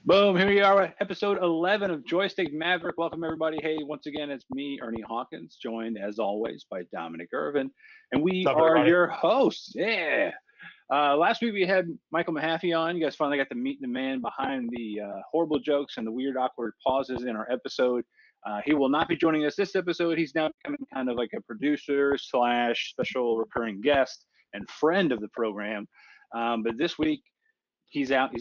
Boom, here we are, episode 11 of Joystick Maverick. Welcome, everybody. Hey, once again, it's me, Ernie Hawkins, joined as always by Dominic Irvin, and we What's up, are everybody? your hosts. Yeah. Last week we had Michael Mahaffey on. You guys finally got to meet the man behind the horrible jokes and the weird, awkward pauses in our episode. He will not be joining us this episode. He's now becoming kind of like a producer slash special recurring guest and friend of the program. But this week he's out.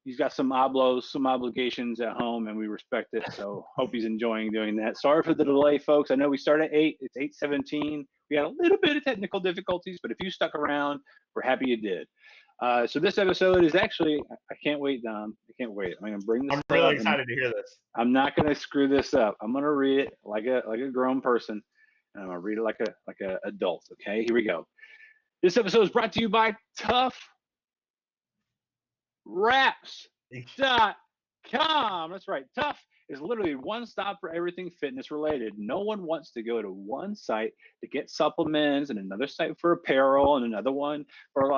He's got some obligations at home, and we respect it. So hope he's enjoying doing that. Sorry for the delay, folks. I know we started at 8. It's 8:17. We had a little bit of technical difficulties, but if you stuck around, we're happy you did. So this episode is actually, I can't wait, Dom. I can't wait. I'm going to bring this I'm up. really excited to hear this. I'm not going to screw this up. I'm going to read it like a grown person, and I'm going to read it like a adult. Okay, here we go. This episode is brought to you by TUFF Wraps.com. That's right. TUFF is literally one stop for everything fitness related. No one wants to go to one site to get supplements and another site for apparel and another one for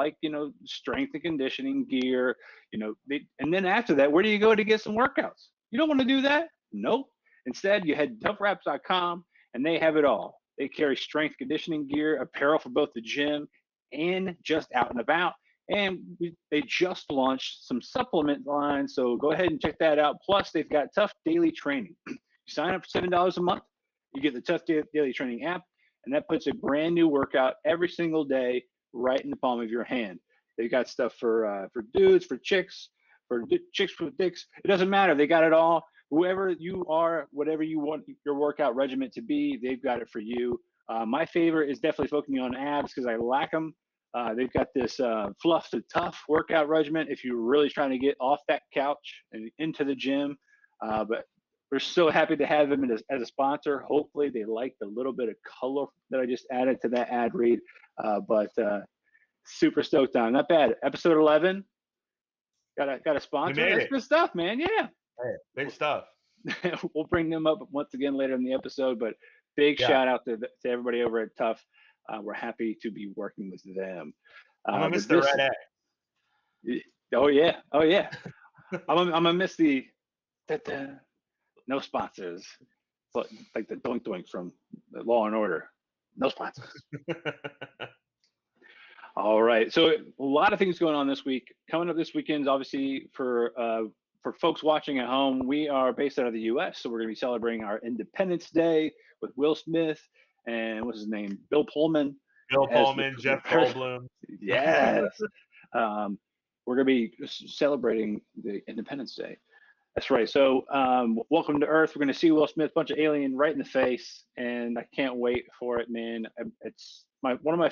strength and conditioning gear. And then after that, where do you go to get some workouts? You don't want to do that? Nope. Instead, you head to TUFFWraps.com and they have it all. They carry strength conditioning gear, apparel for both the gym and just out and about. And they just launched some supplement lines, so go ahead and check that out. Plus, they've got TUFF Daily Training. You sign up for $7 a month, you get the TUFF Daily Training app, and that puts a brand new workout every single day right in the palm of your hand. They've got stuff for dudes, for chicks, for dicks. It doesn't matter. They got it all. Whoever you are, whatever you want your workout regimen to be, they've got it for you. My favorite is definitely focusing on abs because I lack them. They've got this Fluff to Tough workout regimen if you're really trying to get off that couch and into the gym. But we're so happy to have them as a sponsor. Hopefully they like the little bit of color that I just added to that ad read. But super stoked on. Not bad. Episode 11. Got a sponsor. That's good stuff, man. Yeah. Hey, big stuff. We'll bring them up once again later in the episode. But big shout out to everybody over at TUFF. We're happy to be working with them. I'm gonna miss the red egg. Oh yeah. I'm gonna miss the no sponsors, but like the doink doink from Law and Order. No sponsors. All right. So a lot of things going on this week. Coming up this weekend, obviously for folks watching at home, we are based out of the U.S., so we're going to be celebrating our Independence Day with Will Smith and what's his name, Bill Pullman. Jeff Goldblum. Yes. We're going to be celebrating the Independence Day. That's right. So welcome to Earth. We're going to see Will Smith, bunch of alien right in the face, and I can't wait for it, man. It's one of my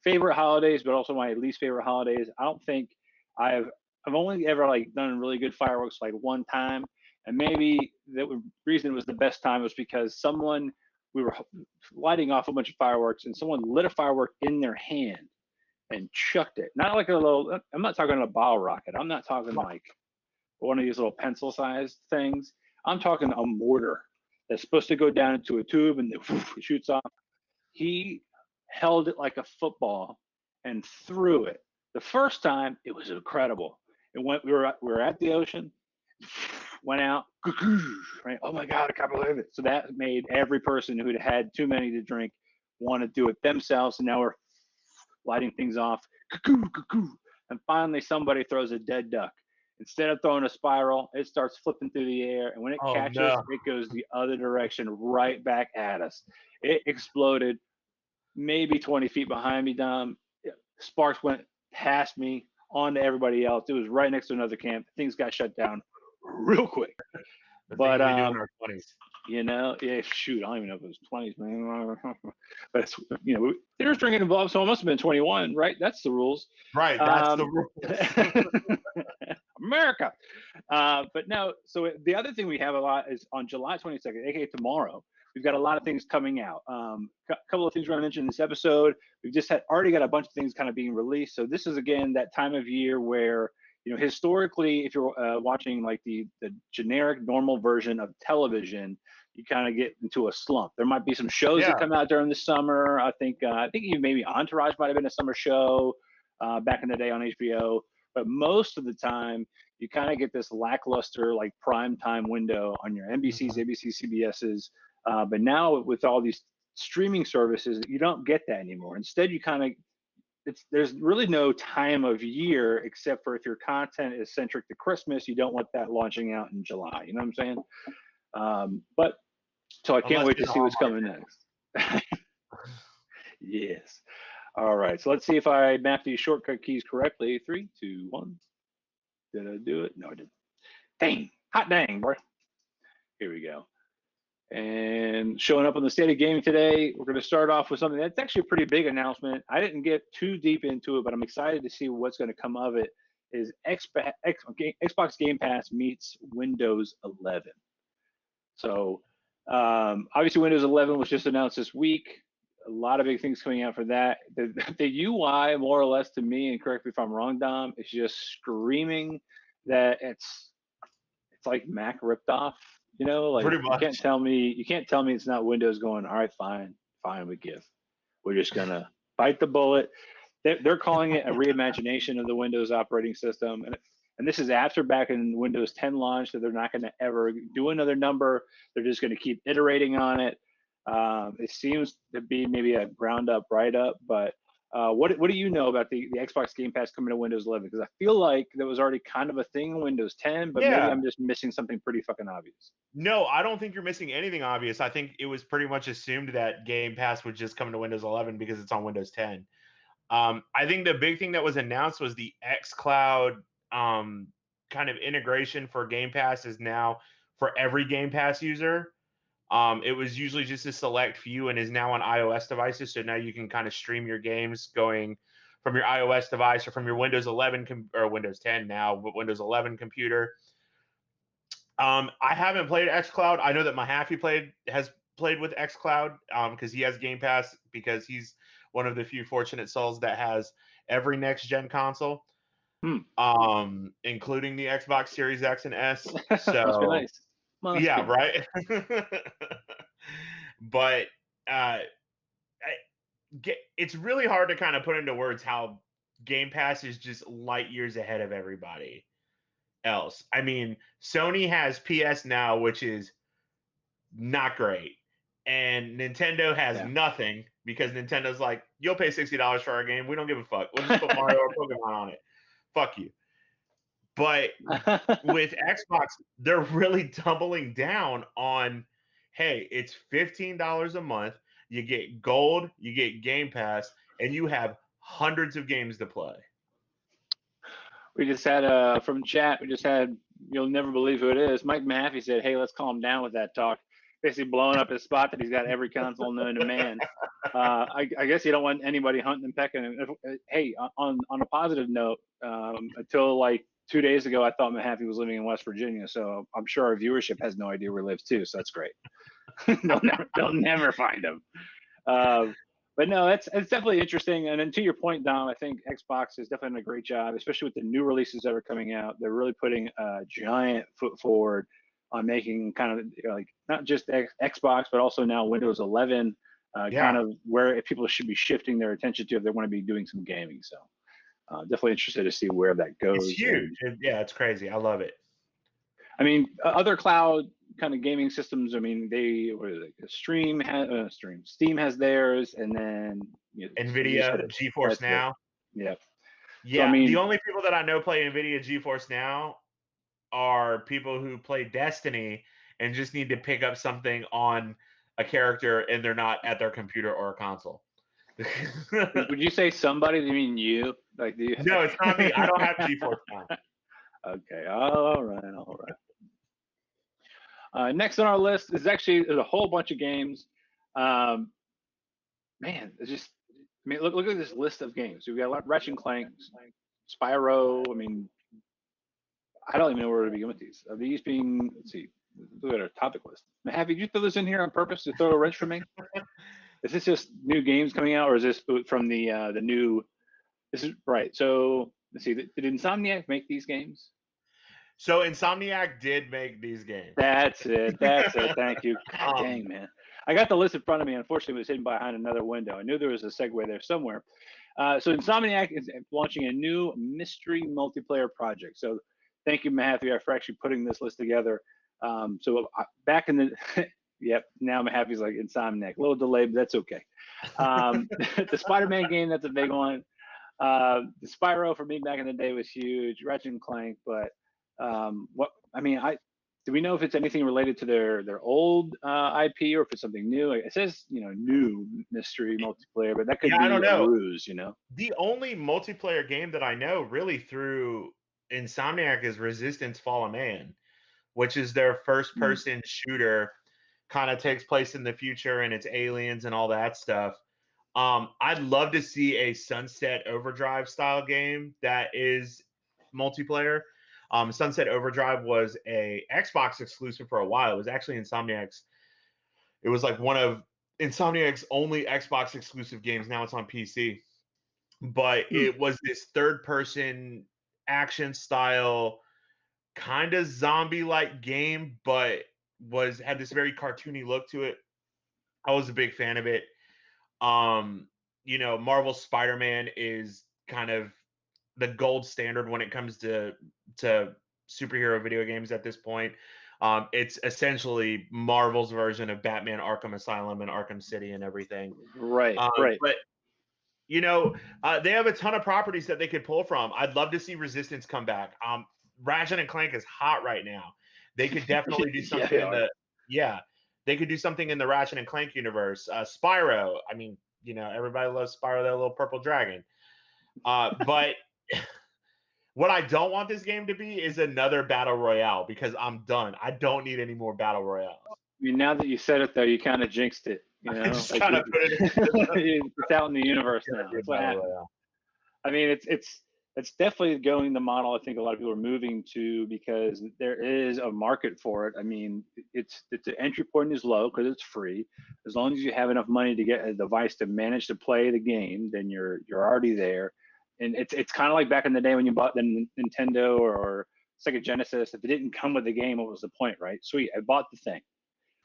favorite holidays, but also my least favorite holidays. I don't think I've only ever done really good fireworks one time, and maybe the reason it was the best time was because we were lighting off a bunch of fireworks and someone lit a firework in their hand and chucked it. Not like I'm not talking a bottle rocket. I'm not talking like one of these little pencil sized things. I'm talking a mortar that's supposed to go down into a tube and it shoots off. He held it like a football and threw it. The first time it was incredible. We were at the ocean, went out, right? Oh my God, I can't believe it. So that made every person who'd had too many to drink want to do it themselves. And now we're lighting things off. And finally somebody throws a dead duck. Instead of throwing a spiral, it starts flipping through the air. And when it catches, it goes the other direction right back at us. It exploded maybe 20 feet behind me, Dom. Sparks went past me onto everybody else. It was right next to another camp. Things got shut down real quick. But we do in our 20s. Shoot, I don't even know if it was 20s, man. But it's, there was drinking involved, so it must have been 21, right? That's the rules. Right, that's the rules. America. But no, so the other thing we have a lot is on July 22nd, aka tomorrow. We've got a lot of things coming out. A couple of things we're going to mention in this episode. We've just already got a bunch of things kind of being released. So this is, again, that time of year where, historically, if you're watching the generic normal version of television, you kind of get into a slump. There might be some shows that come out during the summer. I think even maybe Entourage might have been a summer show back in the day on HBO. But most of the time, you kind of get this lackluster like prime time window on your NBCs, Mhm. ABC, CBSs. But now with all these streaming services, you don't get that anymore. Instead, you kind of there's really no time of year except for if your content is centric to Christmas, you don't want that launching out in July. You know what I'm saying? But so I can't Unless wait you're to the see what's Hallmark coming next. Yes. All right. So let's see if I map these shortcut keys correctly. 3, 2, 1. Did I do it? No, I didn't. Dang. Hot dang, bro. Here we go. And showing up on the State of Gaming today, we're going to start off with something that's actually a pretty big announcement. I didn't get too deep into it, but I'm excited to see what's going to come of it. Is Xbox Game Pass meets Windows 11. So obviously Windows 11 was just announced this week. A lot of big things coming out for that. The UI, more or less, to me, and correct me if I'm wrong, Dom, is just screaming that it's like Mac ripped off. You know, like pretty much. you can't tell me it's not Windows going, all right, fine, we give. We're just gonna bite the bullet. They're calling it a reimagination of the Windows operating system, and this is after back in Windows 10 launch that they're not going to ever do another number. They're just going to keep iterating on it. It seems to be maybe a ground up write up, but what do you know about the Xbox Game Pass coming to Windows 11? Because I feel like that was already kind of a thing in Windows 10, but maybe Yeah. I'm just missing something pretty fucking obvious. No, I don't think you're missing anything obvious. I think it was pretty much assumed that Game Pass would just come to Windows 11 because it's on Windows 10. I think the big thing that was announced was the xCloud kind of integration for Game Pass is now for every Game Pass user. It was usually just a select few and is now on iOS devices. So now you can kind of stream your games going from your iOS device or from your Windows 11 or Windows 10 now, but Windows 11 computer. I haven't played xCloud. I know that Mahaffey has played with xCloud because he has Game Pass because he's one of the few fortunate souls that has every next gen console, including the Xbox Series X and S. So must be nice. yeah, right. But it's really hard to kind of put into words how Game Pass is just light years ahead of everybody else. I mean, Sony has PS Now, which is not great, and Nintendo has nothing because Nintendo's like, you'll pay $60 for our game. We don't give a fuck. We'll just put Mario or Pokemon on it. Fuck you. But with Xbox, they're really doubling down on, hey, it's $15 a month. You get gold, you get Game Pass, and you have hundreds of games to play. We just had from chat. We just had, you'll never believe who it is. Mike Mahaffey said, "Hey, let's calm down with that talk." Basically, blowing up his spot that he's got every console known to man. I guess you don't want anybody hunting and pecking. Hey, on a positive note, until like 2 days ago, I thought Mahaffey was living in West Virginia, so I'm sure our viewership has no idea where he lives too. So that's great. they'll never find him. But no, it's definitely interesting. And then to your point, Dom, I think Xbox is definitely doing a great job, especially with the new releases that are coming out. They're really putting a giant foot forward on making kind of like not just Xbox, but also now Windows 11, kind of where people should be shifting their attention to if they want to be doing some gaming. So definitely interested to see where that goes. It's huge. Yeah, it's crazy. I love it. I mean, other cloud kind of gaming systems. I mean, Steam has theirs, and then NVIDIA GeForce Now. Yeah. Yeah. So, I mean, the only people that I know play NVIDIA GeForce Now are people who play Destiny and just need to pick up something on a character, and they're not at their computer or a console. Would you say somebody? Do you mean you? Like, do you? No, it's not me. I don't have GeForce Now. Okay. All right. Next on our list is there's a whole bunch of games. Man, it's just, I mean, look at this list of games. We've got Ratchet and Clank, Spyro. I mean, I don't even know where to begin with these. Are these being, let's see, look at our topic list. Did you throw this in here on purpose to throw a wrench for me? Is this just new games coming out, or is this from the new? This is right. So let's see. Did Insomniac make these games? So Insomniac did make these games. That's it. Thank you. God dang, man. I got the list in front of me. Unfortunately, it was hidden behind another window. I knew there was a segue there somewhere. So Insomniac is launching a new mystery multiplayer project. So thank you, Mahaffey, for actually putting this list together. Back in the, yep, now Mahaffey's like Insomniac. A little delayed, but that's okay. The Spider-Man game, that's a big one. The Spyro for me back in the day was huge. Ratchet and Clank, but do we know if it's anything related to their old IP or if it's something new? It says new mystery multiplayer, but that could be I don't know. a ruse. The only multiplayer game that I know really through Insomniac is Resistance: Fallen Man, which is their first-person shooter. Kind of takes place in the future, and it's aliens and all that stuff. I'd love to see a Sunset Overdrive style game that is multiplayer. Sunset Overdrive was a Xbox exclusive for a while. It was actually Insomniac's. It was like one of Insomniac's only Xbox exclusive games. Now it's on PC. But it was this third-person action style, kind of zombie-like game, but had this very cartoony look to it. I was a big fan of it. Marvel's Spider-Man is kind of the gold standard when it comes to superhero video games at this point. It's essentially Marvel's version of Batman Arkham Asylum and Arkham City and everything. Right. But they have a ton of properties that they could pull from. I'd love to see Resistance come back. Ratchet and Clank is hot right now. They could definitely do something they could do something in the Ratchet and Clank universe. Spyro, everybody loves Spyro, that little purple dragon. But what I don't want this game to be is another battle royale, because I'm done. I don't need any more battle royales. Now that you said it, though, you kind of jinxed it. I just kind of put it. It's out in the universe now. That's what happened. It's definitely going the model I think a lot of people are moving to, because there is a market for it. It's the entry point is low because it's free. As long as you have enough money to get a device to manage to play the game, then you're already there. And it's kind of like back in the day when you bought the Nintendo or Sega Genesis. If it didn't come with the game, what was the point, right? Sweet, I bought the thing.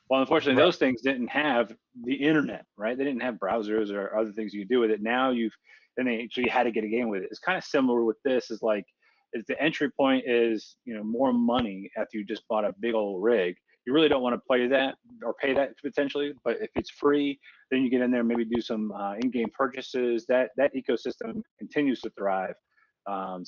Well, unfortunately, those things didn't have the internet, right? They didn't have browsers or other things you could do with it. Now so you had to get a game with it. It's kind of similar with this. Is the entry point is more money after you just bought a big old rig. You really don't want to play that or pay that potentially. But if it's free, then you get in there, maybe do some in-game purchases. That ecosystem continues to thrive. I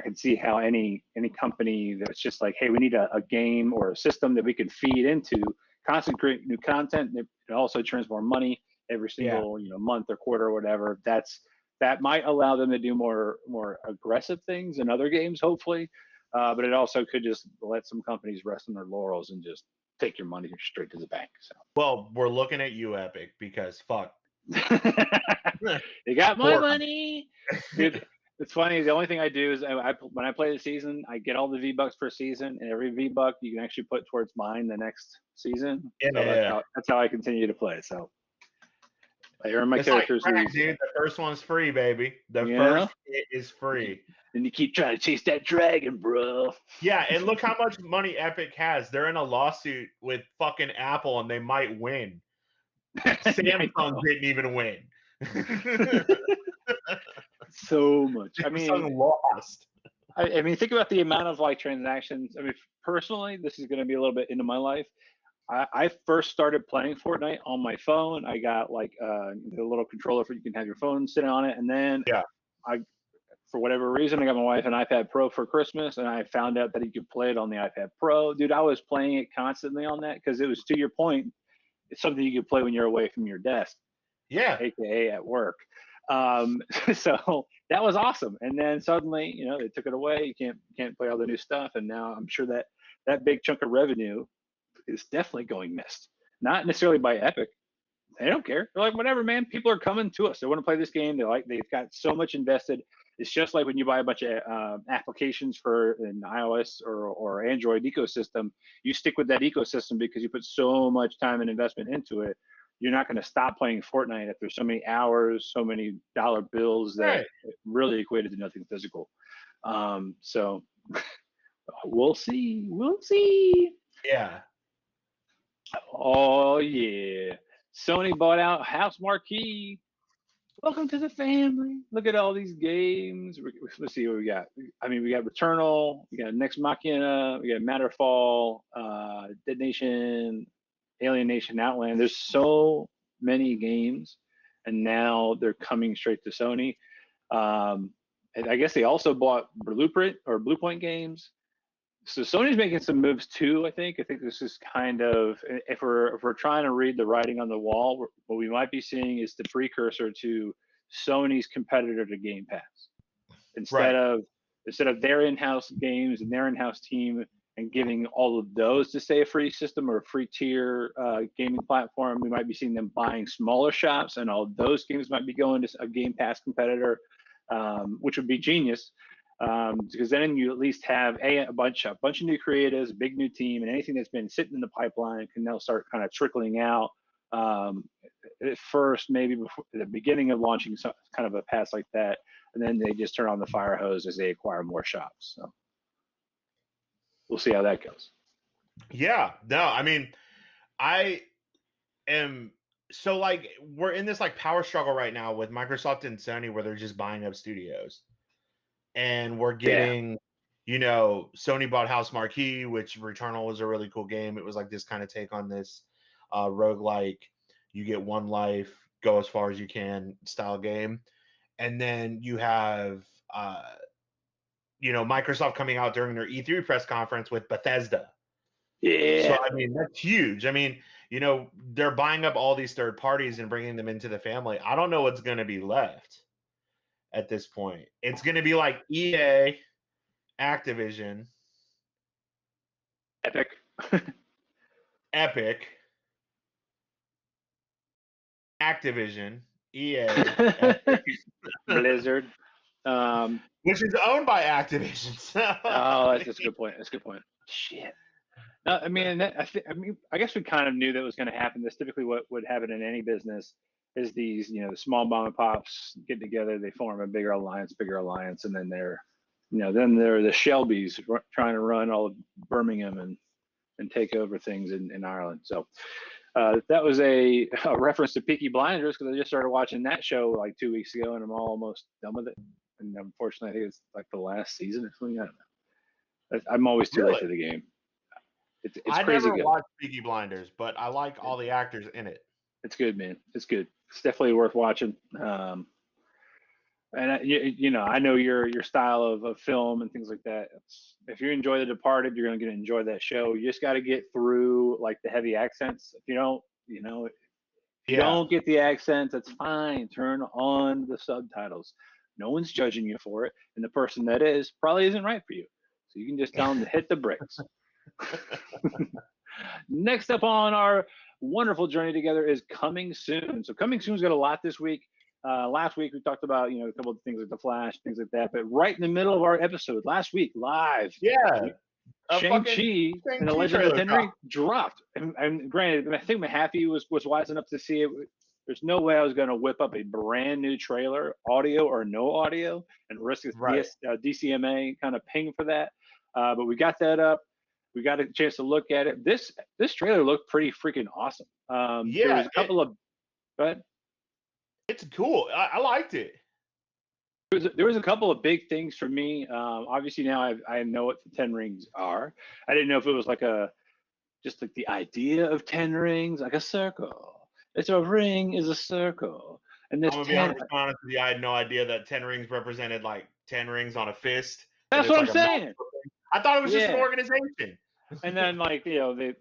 can see how any company that's just like, hey, we need a game or a system that we can feed into, constantly create new content. It also turns more money every single month or quarter or whatever. That might allow them to do more aggressive things in other games, hopefully. But it also could just let some companies rest on their laurels and just take your money straight to the bank. So. Well, we're looking at you, Epic, because fuck. You got my money. Dude, it's funny. The only thing I do is when I play the season, I get all the V-Bucks per season, and every V-Buck you can actually put towards buying the next season. That's how I continue to play. So I earn my characters. Like dude, the first one's free, baby. The first hit is free. And you keep trying to chase that dragon, bro. Yeah, and look how much money Epic has. They're in a lawsuit with fucking Apple, and they might win. Samsung didn't even win. So much. Samsung lost. Think about the amount of transactions. Personally, this is going to be a little bit into my life. I first started playing Fortnite on my phone. I got the little controller you can have your phone sitting on it, and then for whatever reason, I got my wife an iPad Pro for Christmas, and I found out that you could play it on the iPad Pro. Dude, I was playing it constantly on that because it was, to your point, it's something you could play when you're away from your desk. Yeah. AKA at work. So that was awesome. And then suddenly, they took it away. You can't play all the new stuff. And now I'm sure that big chunk of revenue is definitely going missed. Not necessarily by Epic. They don't care. They're like, whatever, man. People are coming to us. They want to play this game. They've got so much invested. It's just like when you buy a bunch of applications for an iOS or Android ecosystem. You stick with that ecosystem because you put so much time and investment into it. You're not going to stop playing Fortnite if there's so many hours, so many dollar bills that really equated to nothing physical. So we'll see. We'll see. Yeah. Oh, yeah. Sony bought out Housemarque. welcome to the family. Look at all these games. Let's see what we got. I mean, we got Returnal, we got Next Machina, we got Matterfall, Dead Nation, Alien Nation, Outland. There's so many games, and now they're coming straight to Sony. And I guess they also bought Bluepoint games. So Sony's making some moves too. I think this is kind of, if we're trying to read the writing on the wall, what we might be seeing is the precursor to Sony's competitor to Game Pass. Instead Right. of their in-house games and their in-house team and giving all of those to say a free system or a free tier gaming platform, we might be seeing them buying smaller shops, and all those games might be going to a Game Pass competitor, which would be genius. Because then you at least have a bunch of new creatives, a big new team, and anything that's been sitting in the pipeline can now start kind of trickling out. At first, maybe before the beginning of launching some kind of a pass like that, and then they just turn on the fire hose as they acquire more shops. So we'll see how that goes. Yeah. No, I mean, I am so like we're in this like power struggle right now with Microsoft and Sony where they're just buying up studios. And we're Yeah, getting, you know, Sony bought Housemarque, which Returnal was a really cool game. It was like this kind of take on this roguelike, you get one life, go as far as you can style game. And then you have you know, Microsoft coming out during their E3 press conference with Bethesda. So yeah. I mean, that's huge. I mean, you know, they're buying up all these third parties and bringing them into the family. I don't know what's going to be left at this point. It's going to be like EA, Activision, Epic. Epic, Activision, EA, Epic, Blizzard. which is owned by Activision. So, Oh, that's a good point. That's a good point. Shit. No, I mean, I guess we kind of knew that was going to happen. That's typically what would happen in any business. Is these, the small mom and pops get together, they form a bigger alliance, and then they're the Shelbys trying to run all of Birmingham and take over things in Ireland. So that was a reference to Peaky Blinders because I just started watching that show like 2 weeks ago, and I'm almost done with it. And unfortunately, I think it's like the last season or something. I don't know. I'm always too late really, for the game. It's I crazy never good. watched Peaky Blinders, but I like all the actors in it. It's good, man. It's good. It's definitely worth watching. And I know your style of film and things like that. If you enjoy The Departed, you're gonna enjoy that show. You just got to get through like the heavy accents. If you don't, if you Yeah. don't get the accents, that's fine. Turn on the subtitles. No one's judging you for it, and the person that is probably isn't right for you. So you can just tell them to hit the brakes. Next up on our wonderful journey together is Coming Soon. So Coming Soon's got a lot this week. Last week we talked about a couple of things like the Flash, things like that. But right in the middle of our episode last week, live, Yeah. A fucking Shang-Chi and the Shang-Chi Legend of the trailer Ten Rings dropped. And granted, I think Mahaffey was wise enough to see it. There's no way I was going to whip up a brand new trailer, audio or no audio, and risk a Right. DCMA kind of ping for that. But we got that up. We got a chance to look at it. This trailer looked pretty freaking awesome. There Yeah, was a couple of, but it's cool. I liked it. there was a couple of big things for me. Obviously now I know what the 10 rings are. I didn't know if it was like just like the idea of 10 rings, like a circle. It's a ring is a circle, and I'm there's gonna be 10. 100% honest with you. I had no idea that 10 rings represented like 10 rings on a fist. That That's it's what I'm like a magical saying. thing. I thought it was just an Yeah. organization. And then like the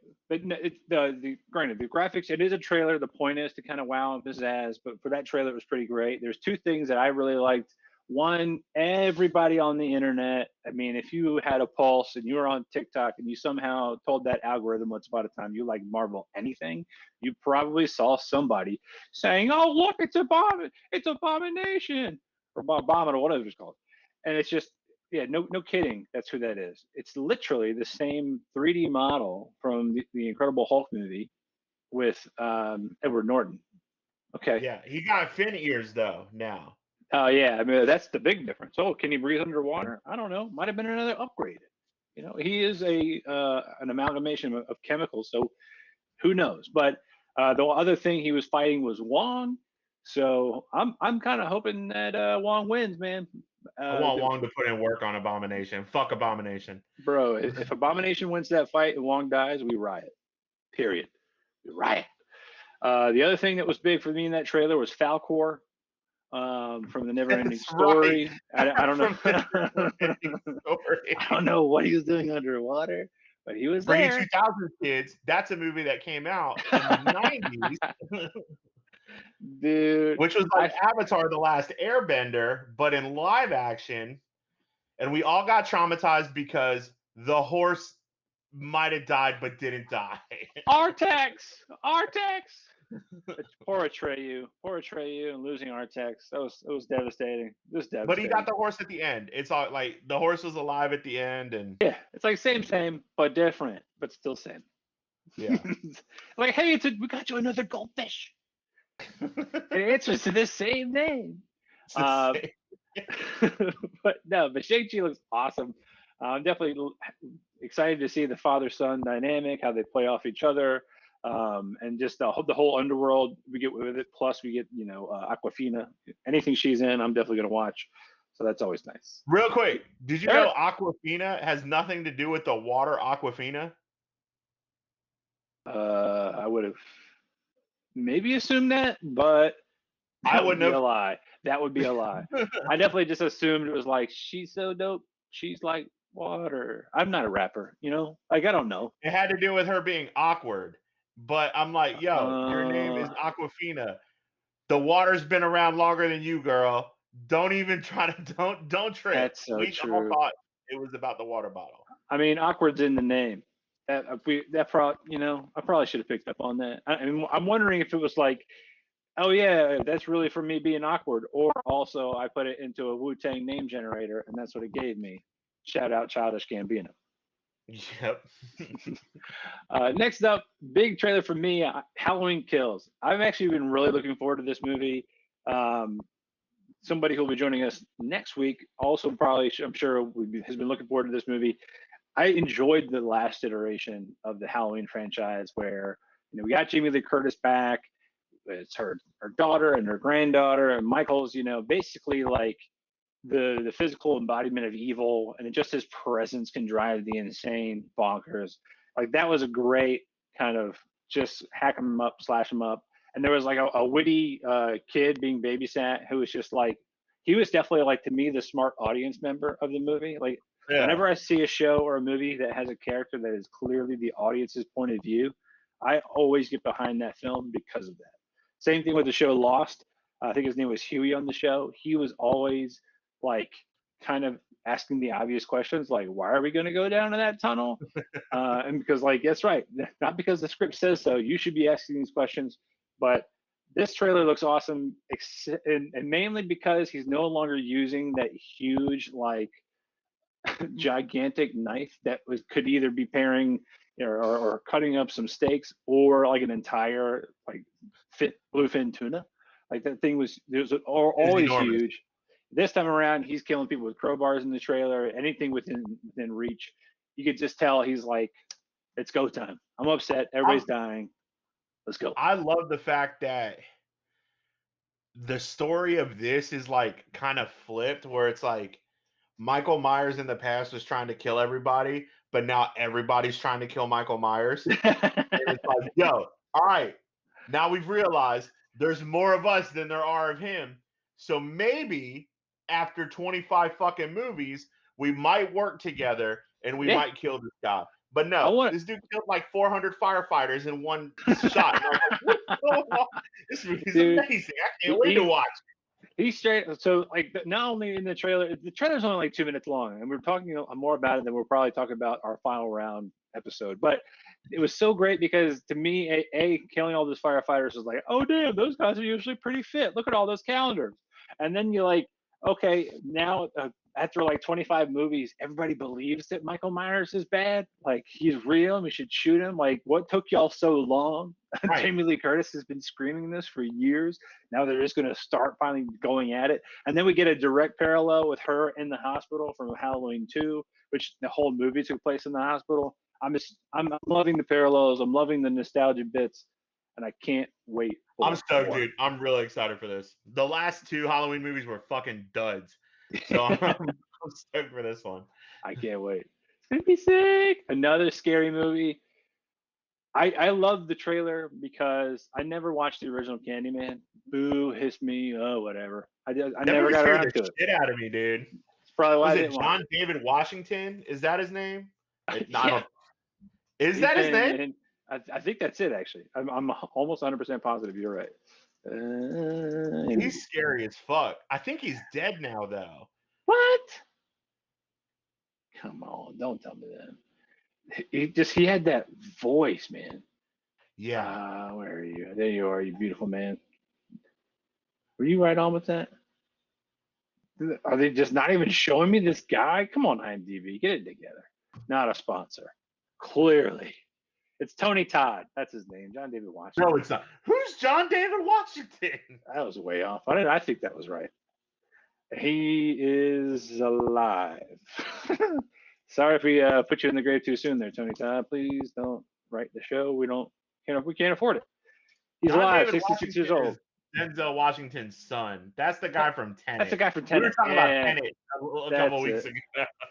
granted the graphics, it is a trailer. The point is to kind of wow and pizzazz, but for that trailer it was pretty great. There's two things that I really liked. One, everybody on the internet, I mean, if you had a pulse and you were on TikTok and you somehow told that algorithm once upon a time you like Marvel anything, you probably saw somebody saying, "Oh, look, it's Abomination," or Abomin, or whatever it's called. And it's just, yeah, no kidding. That's who that is. It's literally the same 3D model from the Incredible Hulk movie with Edward Norton. Okay. Yeah, he got fin ears though now. Oh yeah, I mean that's the big difference. Oh, can he breathe underwater? I don't know. Might have been another upgrade. He is an amalgamation of chemicals, so who knows? But the other thing he was fighting was Wong. So I'm kind of hoping that Wong wins, man. I want The, Wong to put in work on Abomination. Fuck Abomination. bro, if Abomination wins that fight and Wong dies, we riot. Period. We riot. The other thing that was big for me in that trailer was Falcor from the Neverending That's right. Story. I don't know. From the Neverending Story. I don't know what he was doing underwater, but he was For you there. 2000 kids, that's a movie that came out in the 90s, Dude, which was like Avatar: The Last Airbender, but in live action. And we all got traumatized because the horse might have died but didn't die. Artax, Artax. Poor Atreyu, and losing Artax. It was devastating. Just But he devastating. got the horse at the end. It's all like the horse was alive at the end, and Yeah, it's like same, but different, but still same. yeah. Like, hey, we got you another goldfish. It answers to this same name. But no, but Shang-Chi looks awesome. I'm definitely excited to see the father-son dynamic, how they play off each other, and just the whole underworld we get with it. Plus, we get Aquafina. Anything she's in, I'm definitely gonna watch. So that's always nice. Real quick, did you Sure. know Aquafina has nothing to do with the water Aquafina? I would have maybe assumed that, but I wouldn't have. a lie. That would be a lie. I definitely just assumed it was like she's so dope. She's like water. I'm not a rapper, Like I don't know. It had to do with her being awkward. But I'm like, yo, your name is Uh, Aquafina. The water's been around longer than you, girl. Don't even try to don't trip. that's so We all true. thought it was about the water bottle. I mean, awkward's in the name. I probably should have picked up on that. I'm wondering if it was like, oh yeah, that's really for me being awkward, or also I put it into a Wu-Tang name generator and that's what it gave me. Shout out Childish Gambino. Yep. Next up, big trailer for me, Halloween Kills. I've actually been really looking forward to this movie. Somebody who'll be joining us next week also probably, I'm sure, has been looking forward to this movie. I enjoyed the last iteration of the Halloween franchise where we got Jamie Lee Curtis back. It's her daughter and her granddaughter, and Michael's basically like the physical embodiment of evil, and just his presence can drive the insane bonkers. Like that was a great kind of just hack him up, slash him up. And there was like a witty kid being babysat who was just like, he was definitely like, to me, the smart audience member of the movie. Like Yeah. whenever I see a show or a movie that has a character that is clearly the audience's point of view, I always get behind that film because of that. Same thing with the show Lost. I think his name was Huey on the show. He was always like kind of asking the obvious questions, like, why are we going to go down to that tunnel? And because, like, that's right, not because the script says so. You should be asking these questions. But this trailer looks awesome, and mainly because he's no longer using that huge, like, gigantic knife that could either be paring or cutting up some steaks, or like an entire like bluefin tuna. Like that thing was always enormous. huge. This time around, he's killing people with crowbars in the trailer. Anything within reach, you could just tell he's like, "It's go time. I'm upset. Everybody's dying. Let's go." I love the fact that the story of this is like kind of flipped, where it's like Michael Myers in the past was trying to kill everybody, but now everybody's trying to kill Michael Myers. And it's like, yo, all right, now we've realized there's more of us than there are of him. So maybe after 25 fucking movies, we might work together and we might kill this guy. But no, this dude killed like 400 firefighters in one shot. And I was like, what's going on? This movie's amazing. I can't wait to watch it. He's straight. So, like, not only in the trailer's only like 2 minutes long, and we're talking more about it than we're probably talking about our final round episode. But it was so great because to me, killing all those firefighters was like, oh damn, those guys are usually pretty fit. Look at all those calendars. And then you're like, okay, now after like 25 movies, everybody believes that Michael Myers is bad. Like he's real, and we should shoot him. Like, what took y'all so long? Right. Jamie Lee Curtis has been screaming this for years. Now they're just going to start finally going at it. And then we get a direct parallel with her in the hospital from Halloween 2, which the whole movie took place in the hospital. I'm loving the parallels. I'm loving the nostalgia bits. and I can't wait for I'm stoked, more. dude. I'm really excited for this. The last 2 Halloween movies were fucking duds. So I'm stoked for this one. I can't wait. It's gonna be sick. Another scary movie. I love the trailer because I never watched the original Candyman. Boo, hiss me, oh whatever. I That never movie got scared around to the it. shit out of me, dude. It's probably why Was I it didn't watch John David Washington? Is that his name? No, I yeah, don't. Is that his name? and I think that's it actually. I'm almost 100% positive you're right. He's scary as fuck. I think he's dead now, though. What? Come on, don't tell me that. He had that voice, man. Yeah. Where are you? There you are, you beautiful man. Were you right on with that? Are they just not even showing me this guy? Come on, IMDb, get it together. Not a sponsor. Clearly. It's Tony Todd. That's his name. John David Washington. No, it's not. Who's John David Washington? That was way off. I think that was right. He is alive. Sorry if we put you in the grave too soon there, Tony Todd. Please don't write the show. We can't afford it. He's John alive, David 66 years Washington old. is Denzel Washington's son. That's the guy from Tenet. That's the guy from We Tenet. were talking about Tenet a couple weeks ago.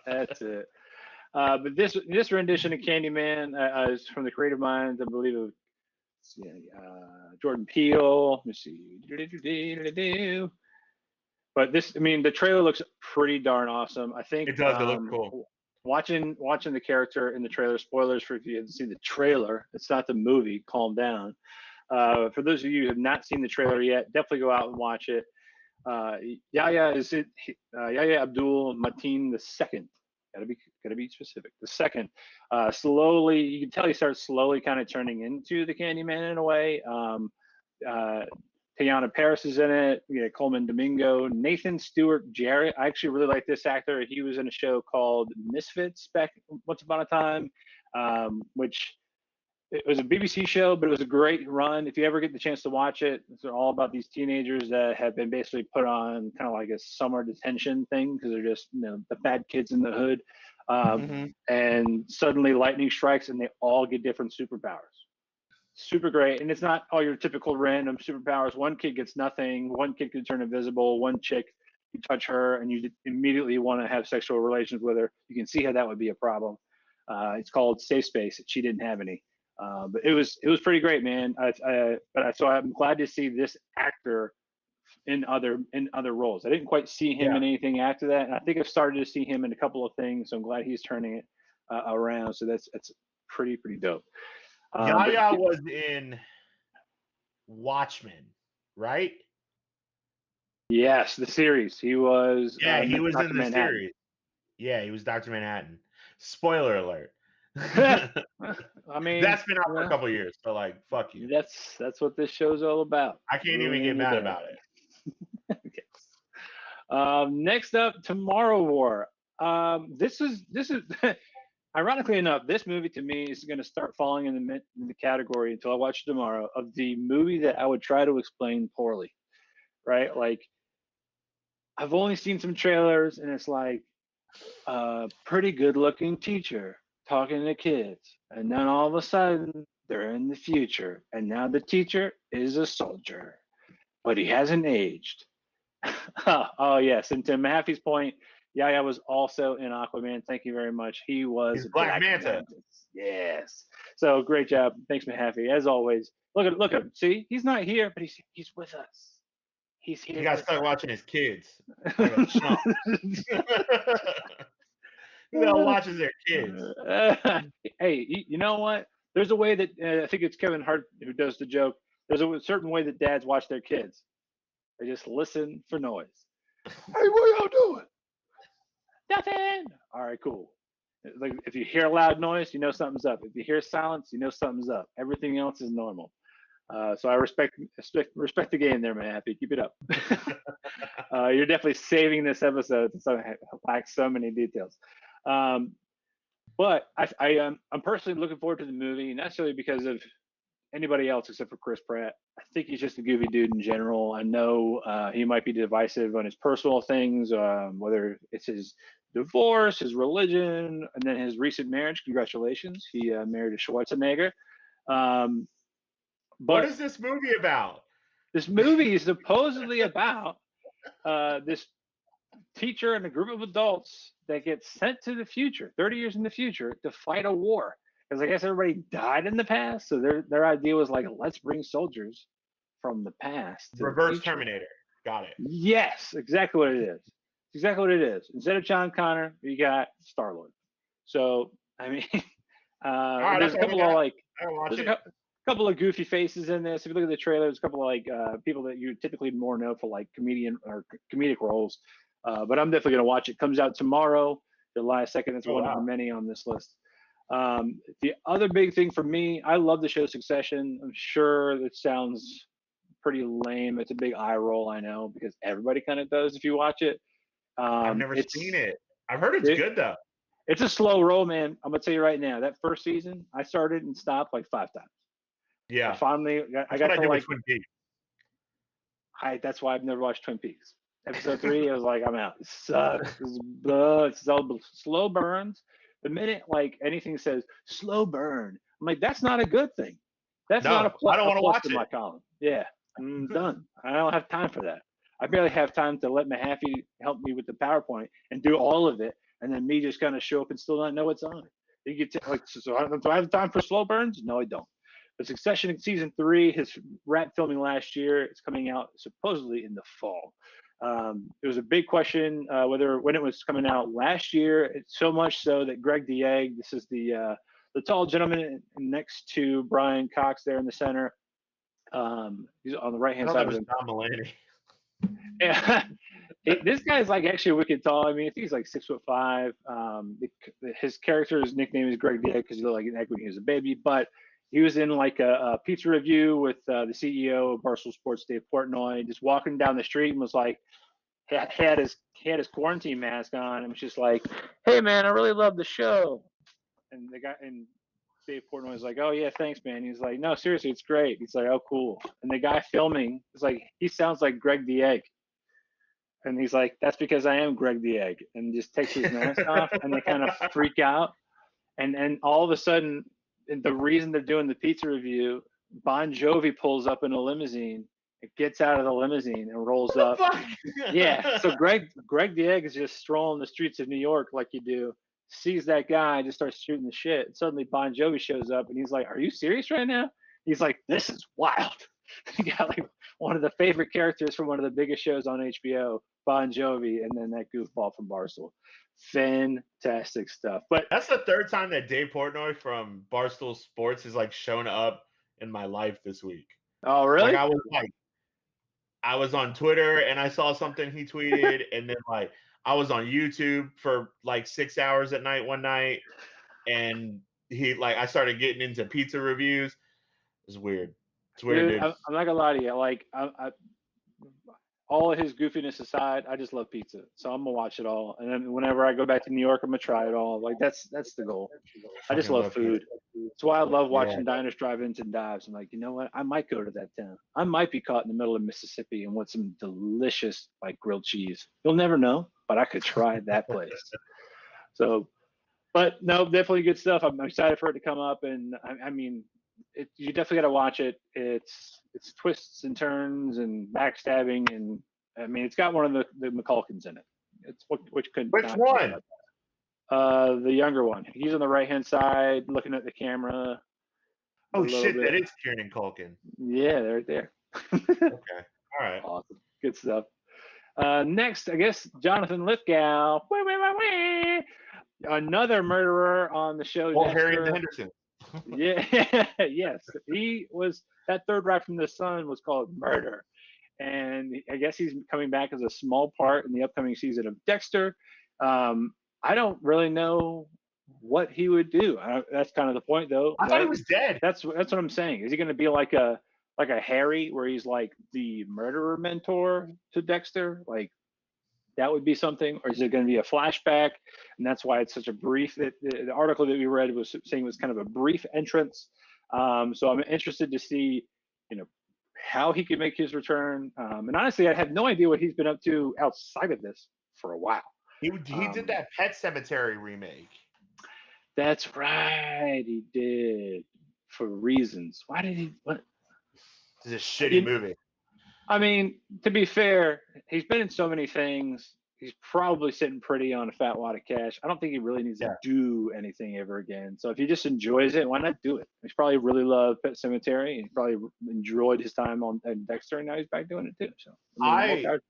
That's it. But this rendition of Candyman is from the creative minds, I believe, of Jordan Peele. Let me see. But the trailer looks pretty darn awesome. I think It does. It looks cool. Watching the character in the trailer. Spoilers for if you haven't seen the trailer. It's not the movie. Calm down. For those of you who have not seen the trailer yet, definitely go out and watch it. Yahya Abdul Mateen the second. Gotta be specific. The second, slowly, you can tell he starts slowly kind of turning into the Candyman in a way. Teyana Paris is in it. We got Coleman Domingo, Nathan Stewart Jarrett. I actually really like this actor. He was in a show called Misfits back once upon a time, which it was a BBC show, but it was a great run. If you ever get the chance to watch it, it's all about these teenagers that have been basically put on kind of like a summer detention thing because they're just the bad kids in the hood. And suddenly lightning strikes and they all get different superpowers. Super great. And it's not all your typical random superpowers. One kid gets nothing. One kid can turn invisible. One chick, you touch her and you immediately want to have sexual relations with her. You can see how that would be a problem. It's called Safe Space. She didn't have any. But it was pretty great, man. So I'm glad to see this actor in other roles. I didn't quite see him in anything after that, and I think I've started to see him in a couple of things. So I'm glad he's turning it around. So that's pretty dope. Yahya was in Watchmen, right? Yes, the series. He was. Yeah, he was Dr. in the Manhattan. series. Yeah, he was Dr. Manhattan. Spoiler alert. I mean, that's been out for a couple of years, so like, fuck you. That's what this show's all about. I can't even get mad about it. Okay. Next up, Tomorrow War. This is ironically enough, this movie to me is going to start falling in the category until I watch it tomorrow of the movie that I would try to explain poorly, right? Like I've only seen some trailers and it's like a pretty good looking teacher talking to kids. And then all of a sudden they're in the future. And now the teacher is a soldier, but he hasn't aged. Oh, yes. And to Mahaffey's point, Yahya was also in Aquaman. Thank you very much. He was Black Manta. Yes. So great job. Thanks, Mahaffey. As always. Look at him. See, he's not here, but he's with us. He's here. You gotta start watching his kids. Like a chump. Who the hell watches their kids? Hey, you know what? There's a way that I think it's Kevin Hart who does the joke. There's a certain way that dads watch their kids. They just listen for noise. Hey, what y'all doing? Nothing. All right, cool. Like if you hear loud noise, you know something's up. If you hear silence, you know something's up. Everything else is normal. So I respect the game there, man. Happy, keep it up. You're definitely saving this episode, so it lacks so many details. But I'm personally looking forward to the movie, not necessarily because of anybody else except for Chris Pratt. I think he's just a goofy dude in general. I know he might be divisive on his personal things, whether it's his divorce, his religion, and then his recent marriage. Congratulations, he married a Schwarzenegger. What But is this movie about? this movie is supposedly about this teacher and a group of adults that get sent to the future, 30 years in the future, to fight a war. Because I guess everybody died in the past, so their idea was like, let's bring soldiers from the past to the Reverse future. Terminator. Got it. Yes, exactly what it is. Exactly what it is. Instead of John Connor, you got Star-Lord. So I mean, All right, there's a okay, couple of like, I watch there's it. couple of goofy faces in this. If you look at the trailer, there's a couple of like people that you typically more know for like comedian or comedic roles. But I'm definitely gonna watch it. Comes out tomorrow, July 2nd. It's Oh, one of the wow. many on this list. The other big thing for me, I love the show Succession. I'm sure it sounds pretty lame. It's a big eye roll, I know, because everybody kind of does if you watch it. I've never seen It's it. I've heard it's it, good though. it's a slow roll, man. I'm gonna tell you right now. That first season, I started and stopped like 5 times. I Yeah, finally, I that's what got I to did with like, Twin Peaks. that's why I've never watched Twin Peaks. Episode 3, I was like, I'm out. It sucks. It's all slow burns. The minute like anything says slow burn, I'm like, that's not a good thing. That's not No, I don't a want to plus watch in my it. column. Yeah, I'm done. I don't have time for that. I barely have time to let Mahaffey help me with the PowerPoint and do all of it, and then me just kind of show up and still not know what's on. You get like, do I have time for slow burns? No, I don't. But Succession season 3 has wrapped filming last year. It's coming out supposedly in the fall. It was a big question whether when it was coming out last year. It's so much so that Greg Dieg, this is the tall gentleman next to Brian Cox there in the center. He's on the right I hand thought side that of was him. Tom Mulaney. Yeah. This guy's like actually wicked tall. I mean, I think he's like 6'5". His character's nickname is Greg Dick because he looked like an egg when he was a baby. But he was in like a pizza review with the CEO of Barstool Sports, Dave Portnoy, just walking down the street and was like, he had his quarantine mask on and was just like, "Hey man, I really love the show." And the guy and Dave Portnoy was like, "Oh yeah, thanks man." He's like, "No, seriously, it's great." He's like, "Oh cool." And the guy filming is like, he sounds like Greg Dieg. And he's like, "That's because I am Greg the Egg," and just takes his mask off, and they kind of freak out. And all of a sudden, the reason they're doing the pizza review, Bon Jovi pulls up in a limousine, it gets out of the limousine and rolls What up. the fuck? Yeah, so Greg the Egg is just strolling the streets of New York like you do, sees that guy, and just starts shooting the shit. And suddenly Bon Jovi shows up, and he's like, "Are you serious right now?" He's like, "This is wild." He got like one of the favorite characters from one of the biggest shows on HBO, Bon Jovi, and then that goofball from Barstool. Fantastic stuff. But That's the third time that Dave Portnoy from Barstool Sports has like shown up in my life this week. oh, Like really? I was on Twitter and I saw something he tweeted, and then like I was on YouTube for like 6 hours at night one night, and I started getting into pizza reviews. It's weird. It's weird, Dude, dude. I'm not gonna lie to you. Like, all of his goofiness aside, I just love pizza, so I'm gonna watch it all. And then whenever I go back to New York, I'm gonna try it all. Like that's the goal. I just Fucking love love pizza. food. That's why I love Yeah. watching diners, drive-ins, and dives. I'm like, you know what? I might go to that town. I might be caught in the middle of Mississippi and want some delicious like grilled cheese. You'll never know, but I could try that place. So, but no, definitely good stuff. I'm excited for it to come up, and I mean, you definitely got to watch it. It's twists and turns and backstabbing, and I mean, it's got one of the McCulkins in it. It's which could Which not be one? bad. The younger one. He's on the right hand side, looking at the camera a Oh little shit, that bit. is Kieran Culkin. Yeah, they're right there. Okay. All right. Awesome, good stuff. Next, I guess Jonathan Lithgow. Another murderer on the show. Well, Harry and the Dexter. Henderson. Yeah, yes. He was that third right from the sun was called Murder. And I guess he's coming back as a small part in the upcoming season of Dexter. I don't really know what he would do. That's kind of the point, though, I thought he right? was dead. That's what I'm saying. Is he going to be like a Harry, where he's like the murderer mentor to Dexter? Like that would be something, or is it going to be a flashback? And that's why it's such a brief. The article that we read was saying it was kind of a brief entrance. So I'm interested to see, you know, how he could make his return. And honestly, I have no idea what he's been up to outside of this for a while. He did that Pet Cemetery remake. That's right, he did, for reasons. Why did he? What? It's a shitty You, movie. I mean, to be fair, he's been in so many things. He's probably sitting pretty on a fat wad of cash. I don't think he really needs to Yeah. do anything ever again. So if he just enjoys it, why not do it? He's probably really loved Pet Cemetery, and he probably enjoyed his time on Dexter, and now he's back doing it too. So I mean, more power.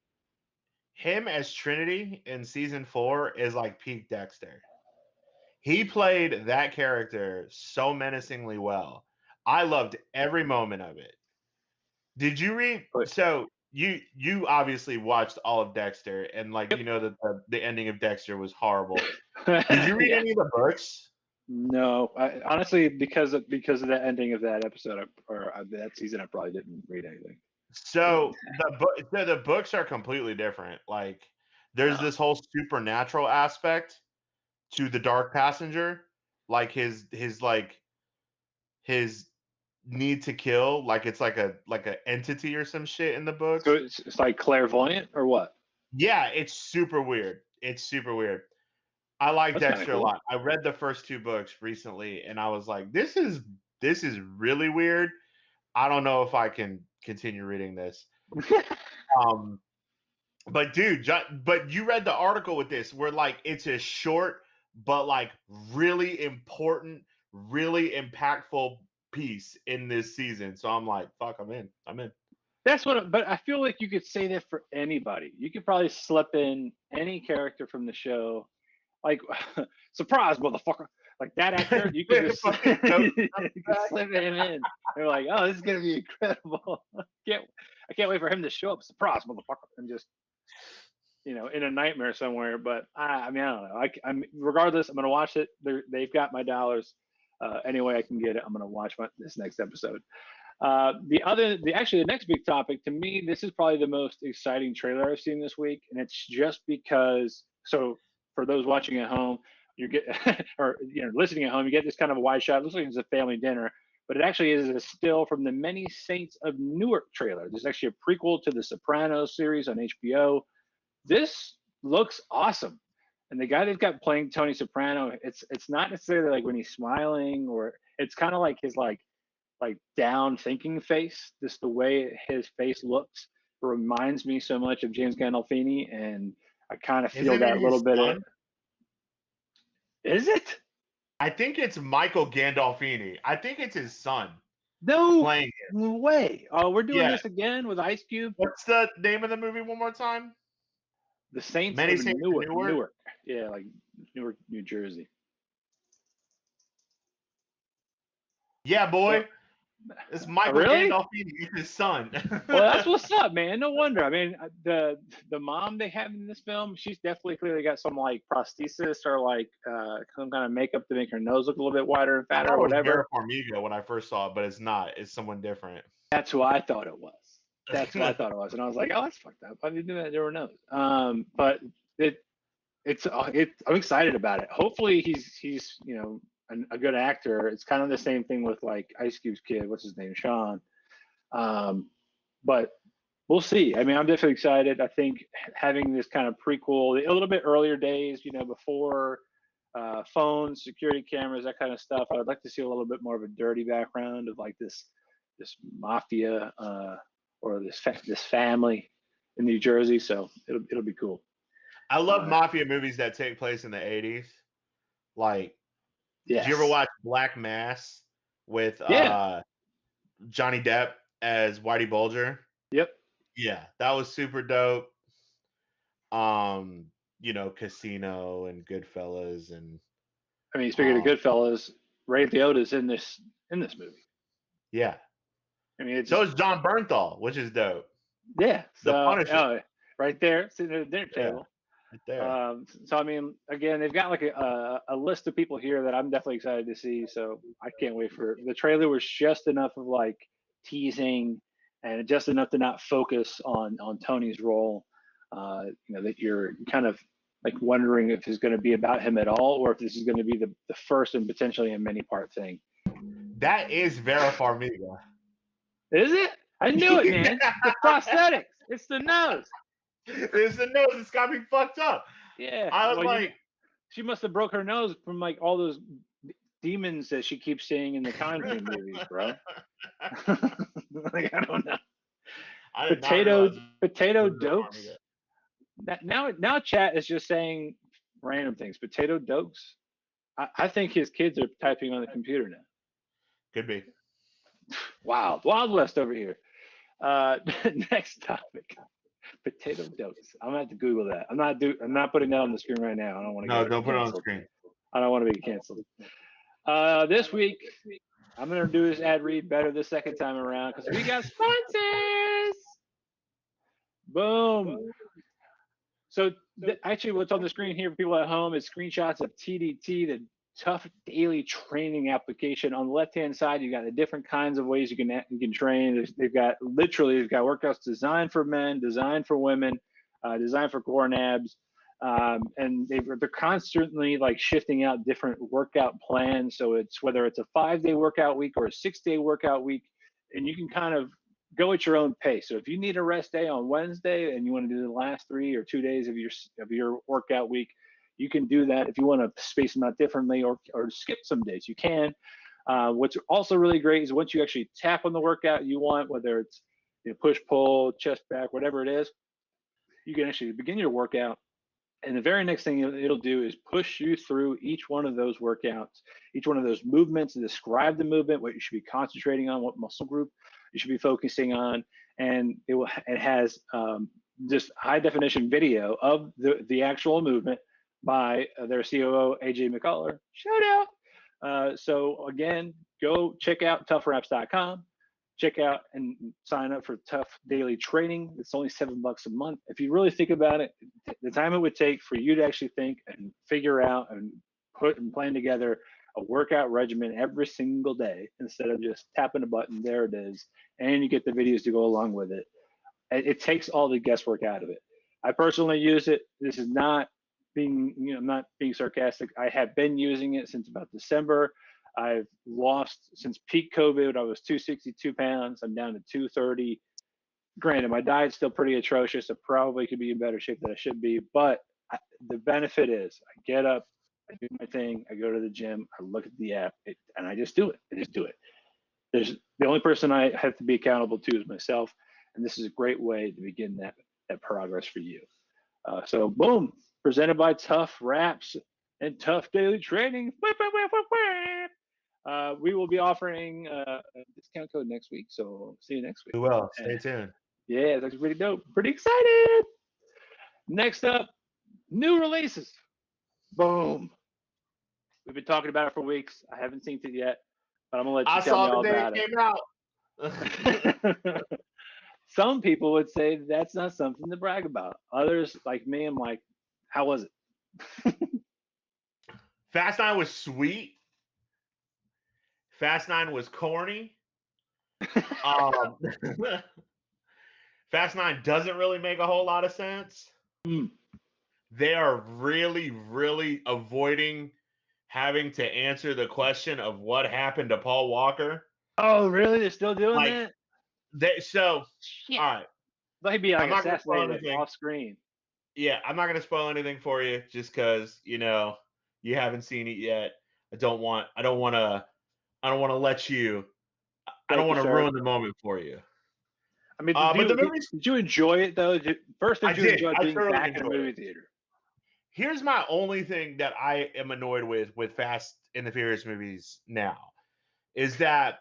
Him as Trinity in season 4 is like peak Dexter. He played that character so menacingly well. I loved every moment of it. Did you read? So you obviously watched all of Dexter, and like you know that the ending of Dexter was horrible. Did you read any of the books? No, honestly, because of the ending of that episode or that season, I probably didn't read anything. So the books are completely different. Like there's this whole supernatural aspect to the Dark Passenger, like his need to kill, like it's like a entity or some shit in the books. So it's like clairvoyant or what? Yeah, it's super weird. It's super weird. I like That's Dexter cool. a lot. I read the first 2 books recently, and I was like, this is really weird. I don't know if I can continue reading this. But dude, but you read the article with this where like it's a short but like really important, really impactful piece in this season. So I'm like, fuck, I'm in. That's what. But I feel like you could say that for anybody. You could probably slip in any character from the show, like surprise, motherfucker. Like that actor, you could just you could slip him in. They're like, oh, this is gonna be incredible. I can't wait for him to show up. Surprise, motherfucker, and just in a nightmare somewhere. But I mean, I don't know. I'm regardless. I'm gonna watch it. They've got my dollars. Any way I can get it, I'm gonna watch this next episode. The next big topic to me, this is probably the most exciting trailer I've seen this week, and it's just because. So for those watching at home, you get or listening at home, you get this kind of a wide shot. It looks like it's a family dinner, but it actually is a still from the Many Saints of Newark trailer. This is actually a prequel to the Sopranos series on HBO. This looks awesome. And the guy they've got playing Tony Soprano, it's not necessarily like when he's smiling, or it's kind of like his like down thinking face. Just the way his face looks reminds me so much of James Gandolfini, and I kind of feel that little bit of. Is it? I think it's Michael Gandolfini. I think it's his son. No playing him. Way. Oh, we're doing this again with Ice Cube. What's the name of the movie one more time? The Saints Many of Saints Newark. Newark. Newark. Yeah, like Newark, New Jersey. Yeah, boy. It's Michael Gandolfini. It's his son. Well, that's what's up, man. No wonder. I mean, the mom they have in this film, she's definitely clearly got some like prosthesis or like some kind of makeup to make her nose look a little bit wider and fatter or whatever. Vera Farmiga when I first saw it, but it's not. It's someone different. That's who I thought it was. That's what I thought it was, and I was like, "Oh, that's fucked up." I didn't do that. There were knows. But I'm excited about it. Hopefully, he's a good actor. It's kind of the same thing with like Ice Cube's kid. What's his name? Sean. But we'll see. I mean, I'm definitely excited. I think having this kind of prequel, a little bit earlier days, before phones, security cameras, that kind of stuff. I'd like to see a little bit more of a dirty background of like this mafia or this family in New Jersey. So it'll be cool. I love mafia movies that take place in the 80s. Like, did you ever watch Black Mass with Johnny Depp as Whitey Bulger? Yep. Yeah, that was super dope. Casino and Goodfellas, and I mean, speaking of Goodfellas, Ray Liotta's in this movie. Yeah. I mean, so is John Bernthal, which is dope. Yeah. The Punisher. Right there, sitting at the dinner table. Right there. So I mean, again, they've got like a list of people here that I'm definitely excited to see. So I can't wait for it. The trailer was just enough of like teasing and just enough to not focus on Tony's role. That you're kind of like wondering if it's going to be about him at all, or if this is going to be the first and potentially a many-part thing. That is Vera Farmiga. Is it? I knew it, man. The prosthetics. It's the nose. It's the nose. It's got me fucked up. Yeah. I was she must have broke her nose from like all those demons that she keeps seeing in the Conjuring movies, bro. Like, I don't know. I did not realize Potato there was an army dokes. Now chat is just saying random things. Potato dokes. I think his kids are typing on the computer now. Could be. Wild West over here. Next topic. Potato dokes. I'm gonna have to Google that. I'm not putting that on the screen right now. I don't want to No, get don't put it on the canceled. screen. I don't want to be canceled. This week, I'm going to do this ad read better the second time around because we got sponsors. Boom. So actually, what's on the screen here for people at home is screenshots of TDT, the TUFF Daily Training application. On the left-hand side, you got the different kinds of ways you can train. They've got workouts designed for men, designed for women, designed for core and abs. And they're constantly like shifting out different workout plans. So it's whether it's a 5-day workout week or a 6-day workout week, and you can kind of go at your own pace. So if you need a rest day on Wednesday and you want to do the last 3 or 2 days of your workout week, you can do that. If you want to space them out differently or skip some days, you can. What's also really great is once you actually tap on the workout you want, whether it's push, pull, chest back, whatever it is, you can actually begin your workout. And the very next thing it'll do is push you through each one of those workouts, each one of those movements, and describe the movement, what you should be concentrating on, what muscle group you should be focusing on. And it has just high definition video of the actual movement by their COO, AJ McCullough. Shout out. So again, go check out tuffwraps.com. Check out and sign up for TUFF Daily Training. It's only $7 a month. If you really think about it, the time it would take for you to actually think and figure out and put and plan together a workout regimen every single day instead of just tapping a button, there it is, and you get the videos to go along with it. It takes all the guesswork out of it. I personally use it. This is not being, I'm not being sarcastic. I have been using it since about December. I've lost since peak COVID. I was 262 pounds. I'm down to 230. Granted, my diet's still pretty atrocious. I probably could be in better shape than I should be. But the benefit is I get up, I do my thing, I go to the gym, I look at the app, and I just do it. I just do it. The only person I have to be accountable to is myself. And this is a great way to begin that progress for you. So boom, presented by TUFF Wraps and TUFF Daily Training. We will be offering a discount code next week, so see you next week. We will. Stay tuned. Yeah, that's pretty dope. Pretty excited. Next up, new releases. Boom. We've been talking about it for weeks. I haven't seen it yet, but I'm gonna let you tell me all about it. I saw the day it came out. Some people would say that's not something to brag about. Others, like me, I'm like, how was it? Fast 9 was sweet. Fast 9 was corny. Fast 9 doesn't really make a whole lot of sense. They are really, really avoiding having to answer the question of what happened to Paul Walker. Oh, really? They're still doing that? All right. Maybe like assassinated off screen. Yeah, I'm not gonna spoil anything for you just because you haven't seen it yet. I don't want to let you. I don't want to ruin the moment for you. I mean, did you enjoy it though? Did you enjoy being back in the movie theater? Here's my only thing that I am annoyed with Fast and the Furious movies now is that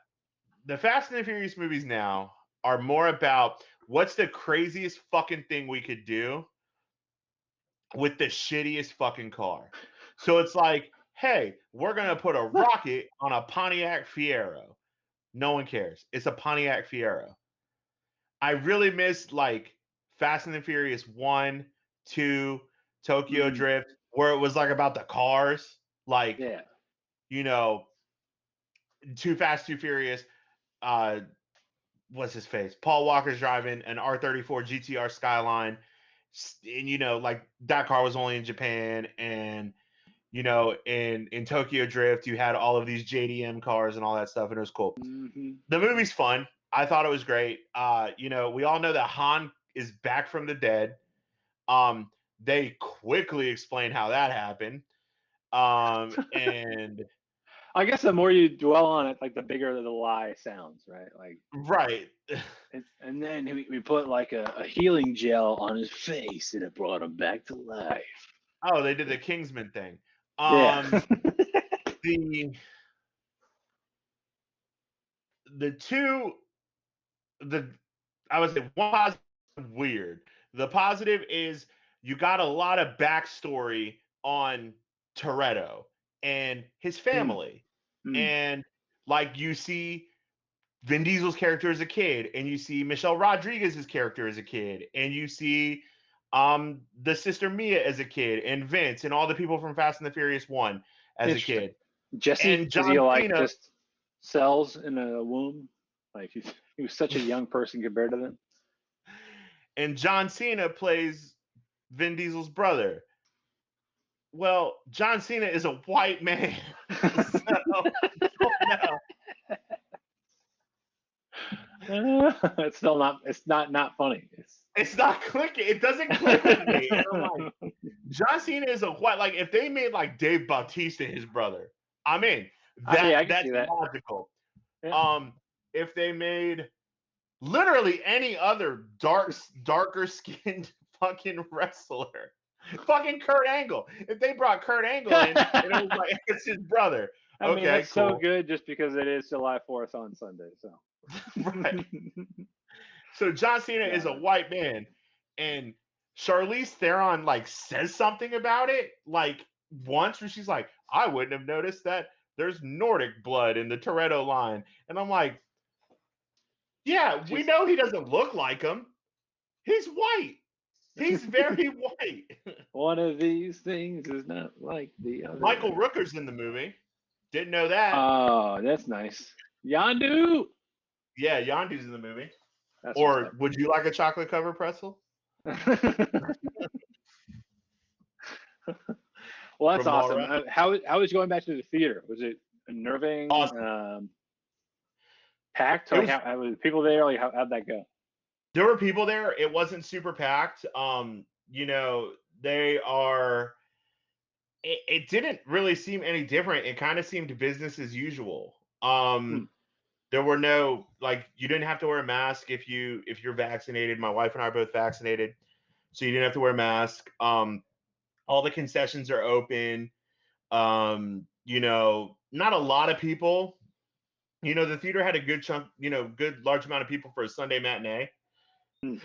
the Fast and the Furious movies now are more about what's the craziest fucking thing we could do with the shittiest fucking car. So it's like, hey, we're going to put a rocket on a Pontiac Fiero. No one cares. It's a Pontiac Fiero. I really miss like Fast and the Furious 1, 2, Tokyo Drift, where it was like about the cars. Like, Too Fast, Too Furious. What's his face? Paul Walker's driving an R34 GTR Skyline. And, like that car was only in Japan. And, in Tokyo Drift, you had all of these JDM cars and all that stuff. And it was cool. The movie's fun. I thought it was great. We all know that Han is back from the dead. They quickly explain how that happened. And I guess the more you dwell on it, like the bigger the lie sounds, right? Like, Right. and then we put like a healing gel on his face, and it brought him back to life. Oh, they did the Kingsman thing. Yeah. The the two the I would say one positive, weird. The positive is you got a lot of backstory on Toretto and his Mm, family. mm. And like you see Vin Diesel's character as a kid, and you see Michelle Rodriguez's character as a kid, and you see the sister Mia as a kid, and Vince, and all the people from Fast and the Furious 1 as a Interesting. kid. Jesse, And is he John like Cena, just cells in a womb? Like he was such a young person compared to them. and John Cena plays Vin Diesel's brother. Well, John Cena is a white man. So no. It's still not. It's not funny. It's not clicking. It doesn't click with me. And I'm like, John Cena is a white. Like if they made like Dave Bautista his brother, I'm in. Yeah, I can That's see that. logical. Yeah. If they made literally any other darker skinned fucking wrestler, fucking Kurt Angle. If they brought Kurt Angle in and it was like it's his brother, I mean, okay, that's so cool, good just because it is July 4th on Sunday. So. right. So John Cena is a white man, and Charlize Theron like says something about it like once, where she's like, "I wouldn't have noticed that there's Nordic blood in the Toretto line," and I'm like, "Yeah, we know he doesn't look like him. He's white. He's very white." One of these things is not like the other. Michael Rooker's in the movie. Didn't know that. Oh, that's nice. Yandu. Yeah, Yondu's in the movie. That's what's Or would you like a chocolate covered pretzel? Well, that's From awesome. Mallrats? How was going back to the theater? Was it unnerving? Awesome. Packed? It Like was. how was people there? Like how'd that go? There were people there. It wasn't super packed. They are. It didn't really seem any different. It kind of seemed business as usual. Hmm. There were no like you didn't have to wear a mask if you're vaccinated. My wife and I are both vaccinated, so you didn't have to wear a mask. All the concessions are open. Not a lot of people. The theater had a good chunk, good large amount of people for a Sunday matinee. Hmm.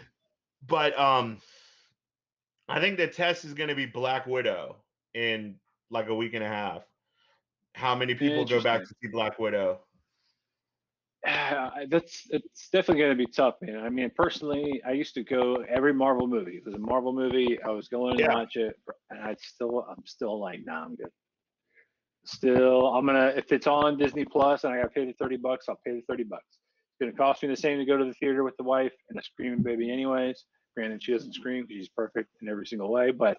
But I think the test is going to be Black Widow in like a week and a half. How many people go back Interesting. to see Black Widow? It's definitely going to be tough, man. I mean, personally, I used to go every Marvel movie. If it was a Marvel movie, I was going to Yeah. watch it, and I'm still like, nah, I'm good. Still, I'm gonna if it's on Disney Plus and I got to pay the $30, I'll pay the $30. It's gonna cost me the same to go to the theater with the wife and a screaming baby, anyways. Granted, she doesn't scream because she's perfect in every single way, but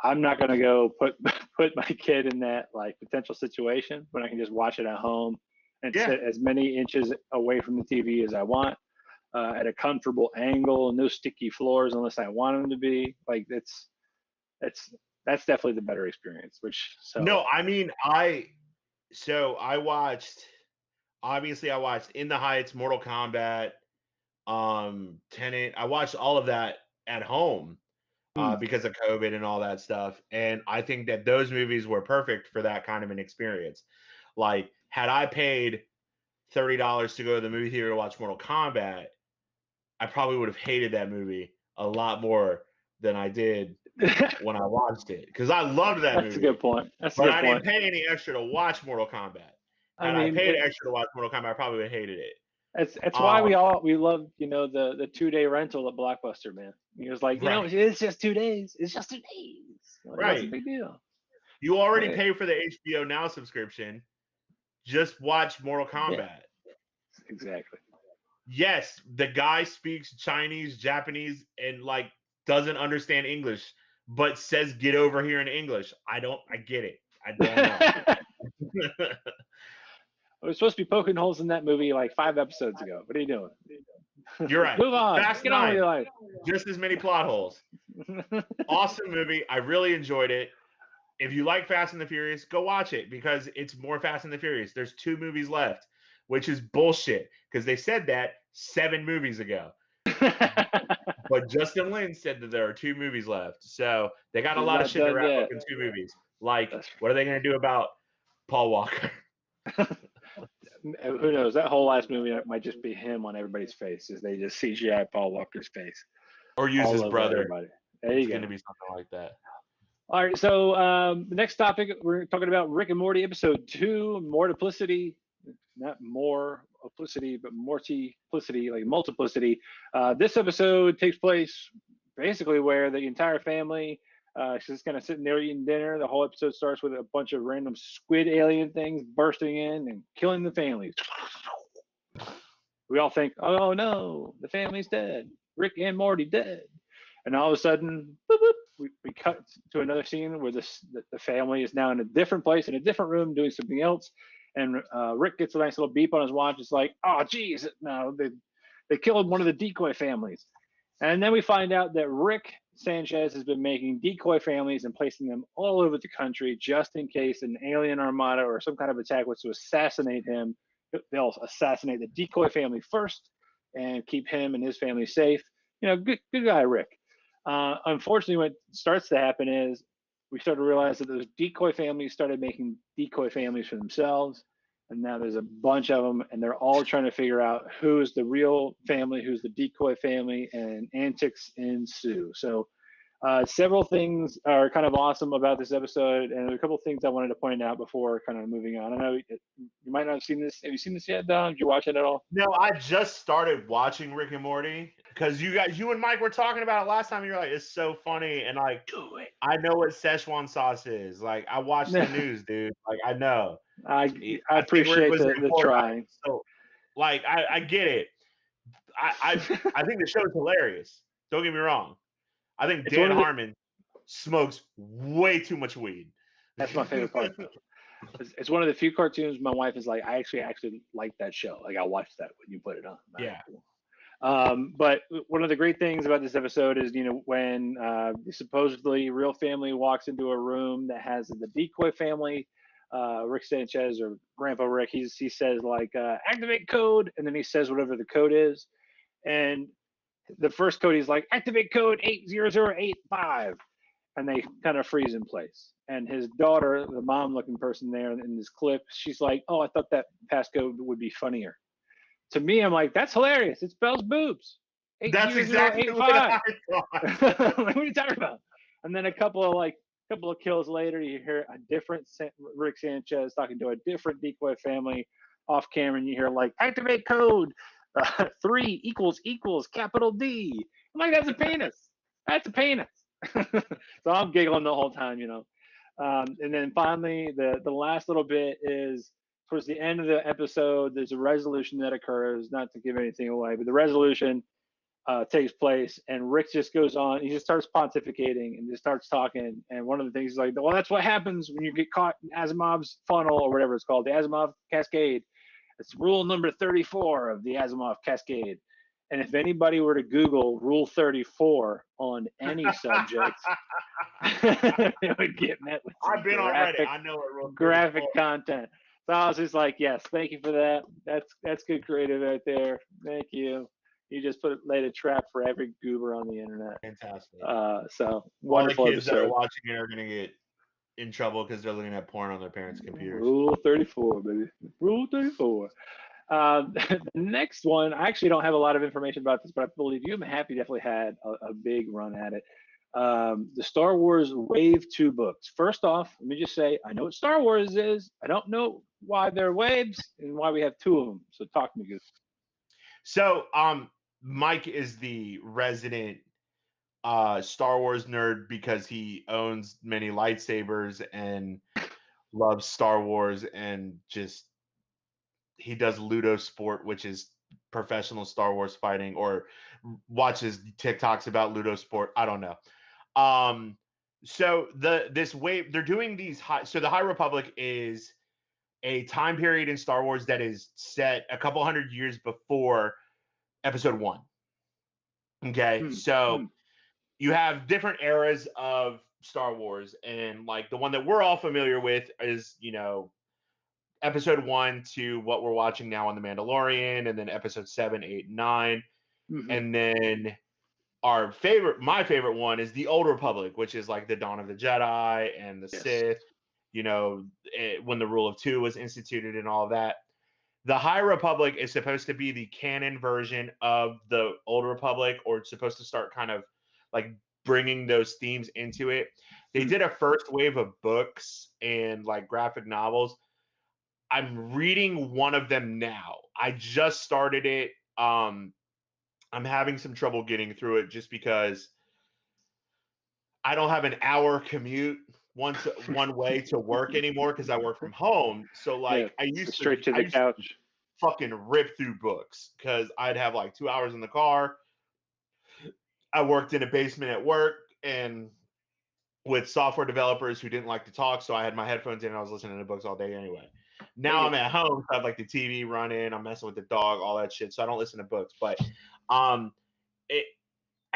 I'm not gonna go put put my kid in that like potential situation when I can just watch it at home and Yeah. sit as many inches away from the TV as I want, at a comfortable angle, no sticky floors unless I want them to be. Like it's that's definitely the better experience. No, I mean, I watched, obviously I watched In the Heights, Mortal Kombat, Tenet. I watched all of that at home because of COVID and all that stuff. And I think that those movies were perfect for that kind of an experience. Like, had I paid $30 to go to the movie theater to watch Mortal Kombat, I probably would have hated that movie a lot more than I did when I watched it, because I loved that That's movie. a good point. But I didn't pay any extra to watch Mortal Kombat. I Had I mean, paid extra to watch Mortal Kombat, I probably would have hated it. it's why we love the 2-day rental at Blockbuster, man. He was like, Right. it's just 2 days. It's just 2 days. Like, what's the Right. big deal? You already Right. pay for the HBO Now subscription. Just watch Mortal Kombat. Yeah, exactly. Yes, the guy speaks Chinese, Japanese, and like doesn't understand English, but says "get over here" in English. I get it. I don't know. I was supposed to be poking holes in that movie like 5 episodes ago. What are you doing? You're right. Move on. Fast Get on with 9. your life. Just as many plot holes. Awesome movie. I really enjoyed it. if you like Fast and the Furious, go watch it because it's more Fast and the Furious. There's 2 movies left, which is bullshit because they said that 7 movies ago. But Justin Lin said that there are 2 movies left. So they got a He's lot of not shit to done wrap up yet. in 2 movies. Like, That's what are they going to do about Paul Walker? Who knows? That whole last movie might just be him on everybody's face, as they just CGI Paul Walker's face Or use all his over brother. everybody. There It's you going go. to be something like that. All right, so the next topic, we're talking about Rick and Morty episode 2, more duplicity, not more duplicity, but multiplicity, like multiplicity. This episode takes place basically where the entire family is just kind of sitting there eating dinner. The whole episode starts with a bunch of random squid alien things bursting in and killing the family. We all think, oh no, the family's dead. Rick and Morty dead. And all of a sudden, boop, boop, we cut to another scene where the family is now in a different place, in a different room, doing something else. And Rick gets a nice little beep on his watch. It's like, oh, geez, no, they killed one of the decoy families. And then we find out that Rick Sanchez has been making decoy families and placing them all over the country just in case an alien armada or some kind of attack was to assassinate him. They'll assassinate the decoy family first and keep him and his family safe. You know, good guy, Rick. Unfortunately, what starts to happen is we start to realize that those decoy families started making decoy families for themselves. And now there's a bunch of them, and they're all trying to figure out who's the real family, who's the decoy family, and antics ensue. So several things are kind of awesome about this episode, and a couple of things I wanted to point out before kind of moving on. I know you might not have seen this. Have you seen this yet, Dom? Did you watch it at all? No, I just started watching Rick and Morty because you and Mike were talking about it last time. And you're like, it's so funny, and like, Do it. I know what Szechuan sauce is. Like, I watch the news, dude. Like, I know. I I think Rick appreciate was the trying. So, like, I get it. I think the show is hilarious. Don't get me wrong. I think Dan Harmon smokes way too much weed. That's my favorite part. It's one of the few cartoons my wife is like, I actually like that show. Like, I watched that when you put it on. Yeah. But one of the great things about this episode is, you know, when the supposedly real family walks into a room that has the decoy family, Rick Sanchez or Grandpa Rick, he says like, activate code, and then he says whatever the code is, and the first code he's like, activate code 80085, and they kind of freeze in place. And his daughter, the mom-looking person there in this clip, she's like, "Oh, I thought that passcode would be funnier." To me, I'm like, "That's hilarious! It spells boobs." That's exactly what I thought. What are you talking about? And then a couple of kills later, you hear a different Rick Sanchez talking to a different decoy family off camera, and you hear like, "Activate code 3 equals capital D." I'm like, "That's a penis. That's a penis." So I'm giggling the whole time, you know. And then finally, the last little bit is towards the end of the episode. There's a resolution that occurs, not to give anything away, but the resolution takes place, and Rick just goes on. He just starts pontificating and just starts talking. And one of the things is like, well, that's what happens when you get caught in Asimov's funnel or whatever it's called, the Asimov cascade. It's rule number 34 of the Asimov cascade. And if anybody were to Google Rule 34 on any subject, it would get met with I've been on Reddit. I know it. Rule graphic content. So I was just like, yes, thank you for that. That's good creative right there. Thank you. You just laid a trap for every goober on the internet. Fantastic. So wonderful All the kids episode. that are watching it are gonna get in trouble because they're looking at porn on their parents' computers. Rule 34, baby. Rule 34. The next one, I actually don't have a lot of information about this, but I believe you and Happy definitely had a big run at it. The Star Wars Wave 2 books. First off, let me just say, I know what Star Wars is. I don't know why they're waves and why we have 2 of them. So talk to me, Goose. So, Mike is the resident Star Wars nerd because he owns many lightsabers and loves Star Wars, and just he does Ludo Sport, which is professional Star Wars fighting, or watches TikToks about Ludo Sport. I don't know. So this wave, they're doing these so the High Republic is a time period in Star Wars that is set a couple hundred years before Episode 1. Okay, so you have different eras of Star Wars, and like the one that we're all familiar with is, episode 1 to what we're watching now on The Mandalorian, and then episode 7, 8, 9. Mm-hmm. And then my favorite one is the Old Republic, which is like the Dawn of the Jedi and the Sith, when the Rule of Two was instituted and all of that. The High Republic is supposed to be the canon version of the Old Republic, or it's supposed to start kind of like bringing those themes into it. They did a first wave of books and like graphic novels. I'm reading one of them now. I just started it. I'm having some trouble getting through it just because I don't have an hour commute one way to work anymore because I work from home. So like I used straight to the couch. Fucking rip through books because I'd have like 2 hours in the car. I worked in a basement at work and with software developers who didn't like to talk, so I had my headphones in and I was listening to books all day anyway. Now I'm at home, so I have like the TV running, I'm messing with the dog, all that shit, so I don't listen to books. But I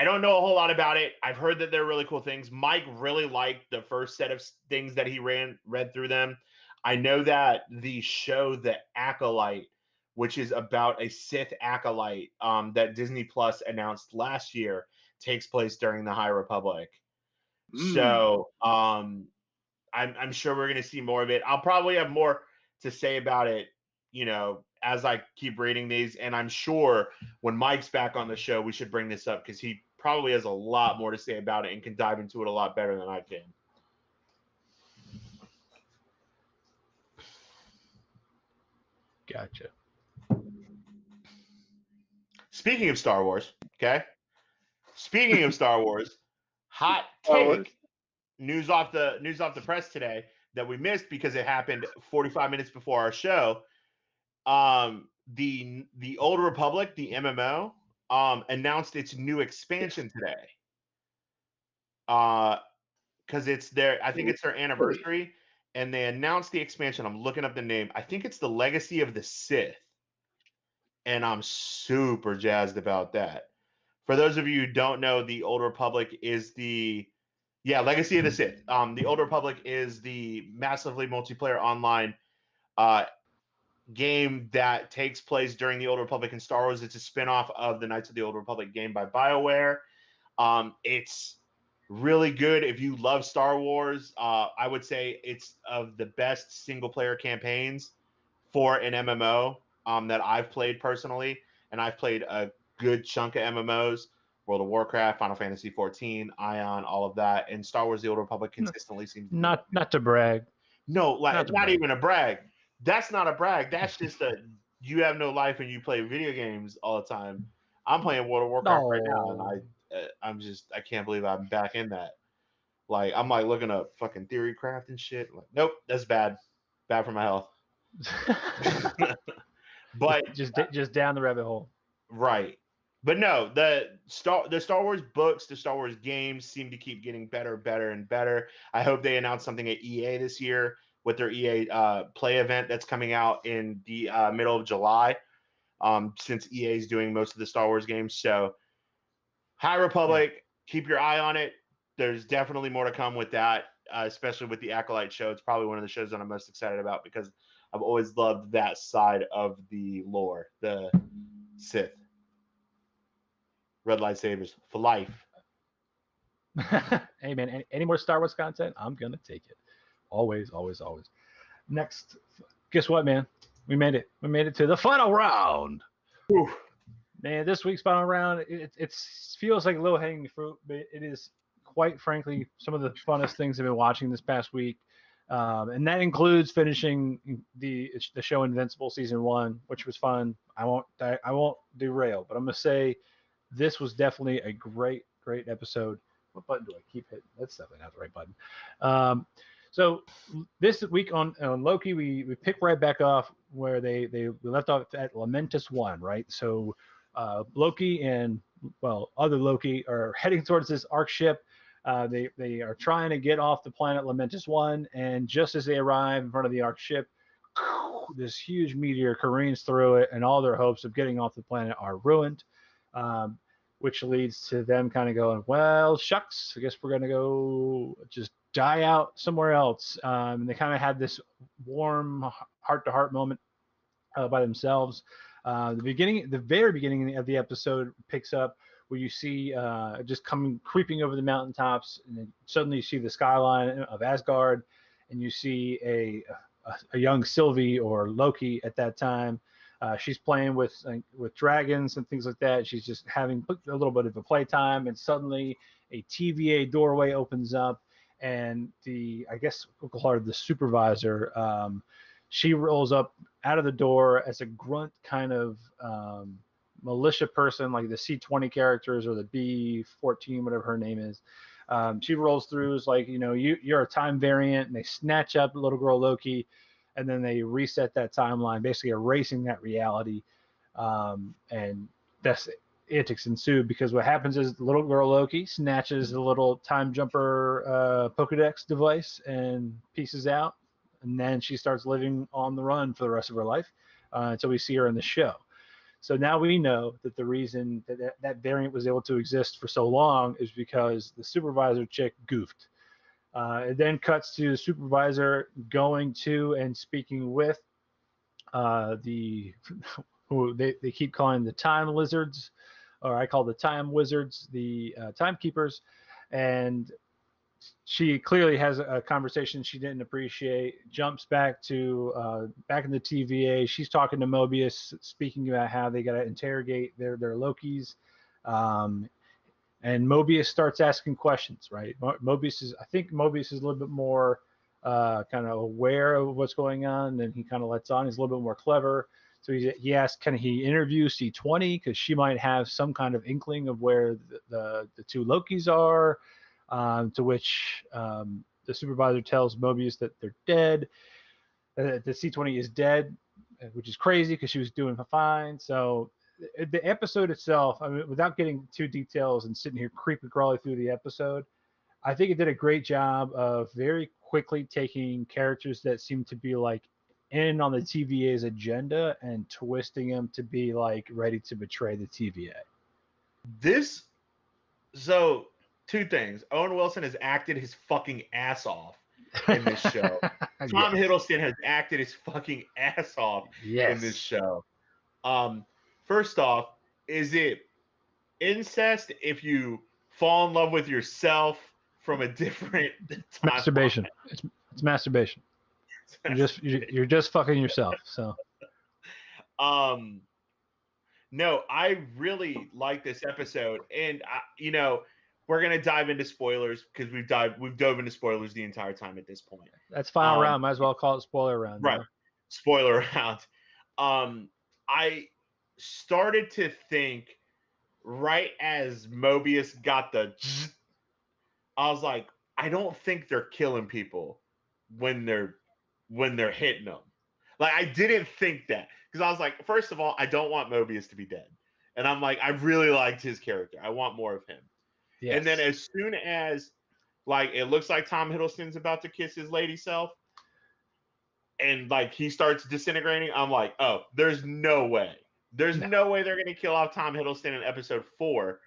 don't know a whole lot about it. I've heard that they're really cool things. Mike really liked the first set of things that he read through them. I know that the show The Acolyte, which is about a Sith acolyte that Disney Plus announced last year, takes place during the High Republic. So I'm sure we're going to see more of it. I'll probably have more to say about it, as I keep reading these. And I'm sure when Mike's back on the show, we should bring this up because he probably has a lot more to say about it and can dive into it a lot better than I can. Gotcha. Speaking of Star Wars, okay? Speaking of Star Wars, hot take news off the press today that we missed because it happened 45 minutes before our show. The Old Republic, the MMO, announced its new expansion today. Because it's I think it's their anniversary, and they announced the expansion. I'm looking up the name. I think it's the Legacy of the Sith. And I'm super jazzed about that. For those of you who don't know, the Old Republic is Legacy of the Sith. The Old Republic is the massively multiplayer online game that takes place during the Old Republic in Star Wars. It's a spinoff of the Knights of the Old Republic game by BioWare. It's really good. If you love Star Wars, I would say it's of the best single-player campaigns for an MMO that I've played personally, and I've played a good chunk of MMOs, World of Warcraft, Final Fantasy 14, Ion, all of that, and Star Wars: The Old Republic consistently seems not to brag. No, like not even a brag. That's not a brag. That's just you have no life and you play video games all the time. I'm playing World of Warcraft right now, and I can't believe I'm back in that. Like I'm like looking up fucking Theorycraft and shit. Like, nope, that's bad for my health. But just down the rabbit hole. Right. But no, the Star Wars books, the Star Wars games seem to keep getting better, and better. I hope they announce something at EA this year with their EA Play event that's coming out in the middle of July, since EA is doing most of the Star Wars games. So High Republic, keep your eye on it. There's definitely more to come with that, especially with the Acolyte show. It's probably one of the shows that I'm most excited about because I've always loved that side of the lore, the Sith. Red lightsabers for life. Hey man, any more Star Wars content? I'm gonna take it. Always. Next, guess what, man? We made it. We made it to the final round. Oof. Man, this week's final round, it feels like low-hanging fruit, but it is quite frankly some of the funnest things I've been watching this past week. And that includes finishing the show Invincible season 1, which was fun. I won't derail, but I'm gonna say this was definitely a great episode. What button do I keep hitting? That's definitely not the right button. So this week on Loki, we pick right back off where we left off at Lamentus 1, right? So Loki and other Loki are heading towards this Ark ship. They are trying to get off the planet Lamentus 1, and just as they arrive in front of the Ark ship, this huge meteor careens through it, and all their hopes of getting off the planet are ruined. which leads to them kind of going, well, shucks, I guess we're going to go just die out somewhere else. And they kind of had this warm heart-to-heart moment by themselves. The very beginning of the episode picks up where you see just creeping over the mountaintops, and then suddenly you see the skyline of Asgard, and you see a young Sylvie, or Loki at that time. She's playing with dragons and things like that. She's just having a little bit of a playtime, and suddenly a TVA doorway opens up, and I guess we'll call her the supervisor. She rolls up out of the door as a grunt kind of militia person, like the C-20 characters or the B-14, whatever her name is. She rolls through, is like, you're a time variant, and they snatch up little girl Loki, and then they reset that timeline, basically erasing that reality. And that's antics ensue, because what happens is the little girl Loki snatches the little time jumper Pokedex device and pieces out. And then she starts living on the run for the rest of her life until we see her in the show. So now we know that the reason that variant was able to exist for so long is because the supervisor chick goofed. It then cuts to the supervisor going to and speaking with who they keep calling the time lizards, or I call the time wizards, the timekeepers. And she clearly has a conversation she didn't appreciate, jumps back in the TVA. She's talking to Mobius, speaking about how they got to interrogate their Lokis. And Mobius starts asking questions, right? I think Mobius is a little bit more kind of aware of what's going on, and he kind of lets on. He's a little bit more clever. So he asks, can he interview C-20? Because she might have some kind of inkling of where the two Lokis are. To which the supervisor tells Mobius that they're dead. The C-20 is dead, which is crazy because she was doing fine. So the episode itself, I mean, without getting too details and sitting here creepy crawling through the episode, I think it did a great job of very quickly taking characters that seem to be like in on the TVA's agenda and twisting them to be like ready to betray the TVA. So two things. Owen Wilson has acted his fucking ass off in this show. Tom Hiddleston has acted his fucking ass off in this show. First off, is it incest if you fall in love with yourself from a different It's masturbation. It's masturbation. You're just fucking yourself. So no, I really like this episode, and we're gonna dive into spoilers because we've dove into spoilers the entire time at this point. That's final round. Might as well call it spoiler round. Right. Spoiler round. I started to think right as Mobius got I was like, I don't think they're killing people when they're hitting them. Like, I didn't think that, because I was like, first of all, I don't want Mobius to be dead, and I'm like, I really liked his character. I want more of him. Yes. And then as soon as like it looks like Tom Hiddleston's about to kiss his lady self, and like he starts disintegrating, I'm like, oh, there's no way. No way they're gonna kill off Tom Hiddleston in episode 4.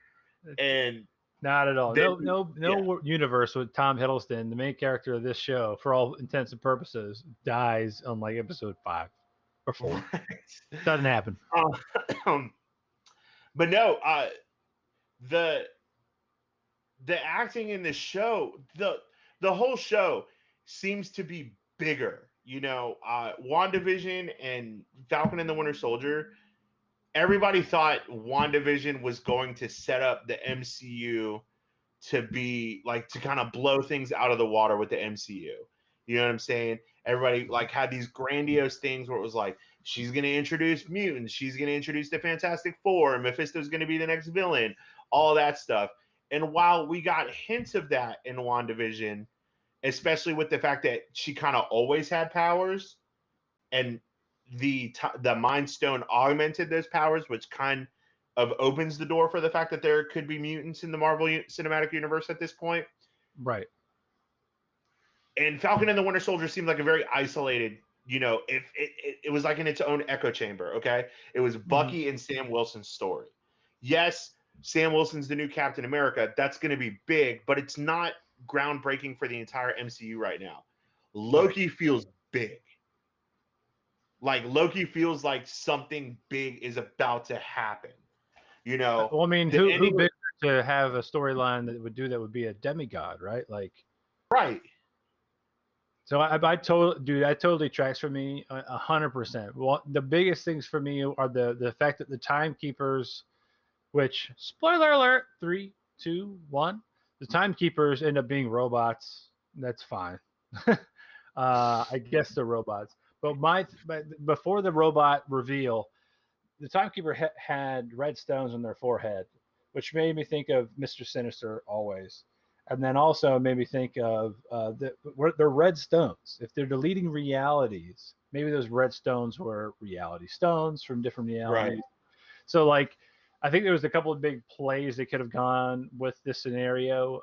And not at all. No universe with Tom Hiddleston, the main character of this show, for all intents and purposes, dies on like episode 5 or 4. Right. Doesn't happen. But no, the acting in this show, the whole show seems to be bigger. WandaVision and Falcon and the Winter Soldier, everybody thought WandaVision was going to set up the MCU to be like, to kind of blow things out of the water with the MCU. You know what I'm saying? Everybody like had these grandiose things where it was like, she's going to introduce mutants, she's going to introduce the Fantastic Four, and Mephisto's going to be the next villain, all that stuff. And while we got hints of that in WandaVision, especially with the fact that she kind of always had powers, and the Mind Stone augmented those powers, which kind of opens the door for the fact that there could be mutants in the Marvel Cinematic Universe at this point. Right. And Falcon and the Winter Soldier seemed like a very isolated, if it was like in its own echo chamber, okay? It was Bucky and Sam Wilson's story. Yes, Sam Wilson's the new Captain America. That's going to be big, but it's not groundbreaking for the entire MCU right now. Loki feels big. Like Loki feels like something big is about to happen. You know, well, I mean, who bigger to have a storyline that would do that would be a demigod, right? Like, right. So I totally tracks for me 100%. Well, the biggest things for me are the fact that the timekeepers, which spoiler alert, 3, 2, 1, the timekeepers end up being robots. That's fine. I guess they're robots. But before the robot reveal, the timekeeper had red stones on their forehead, which made me think of Mr. Sinister always. And then also made me think of they're red stones. If they're deleting realities, maybe those red stones were reality stones from different realities. Right. So, like, I think there was a couple of big plays that could have gone with this scenario.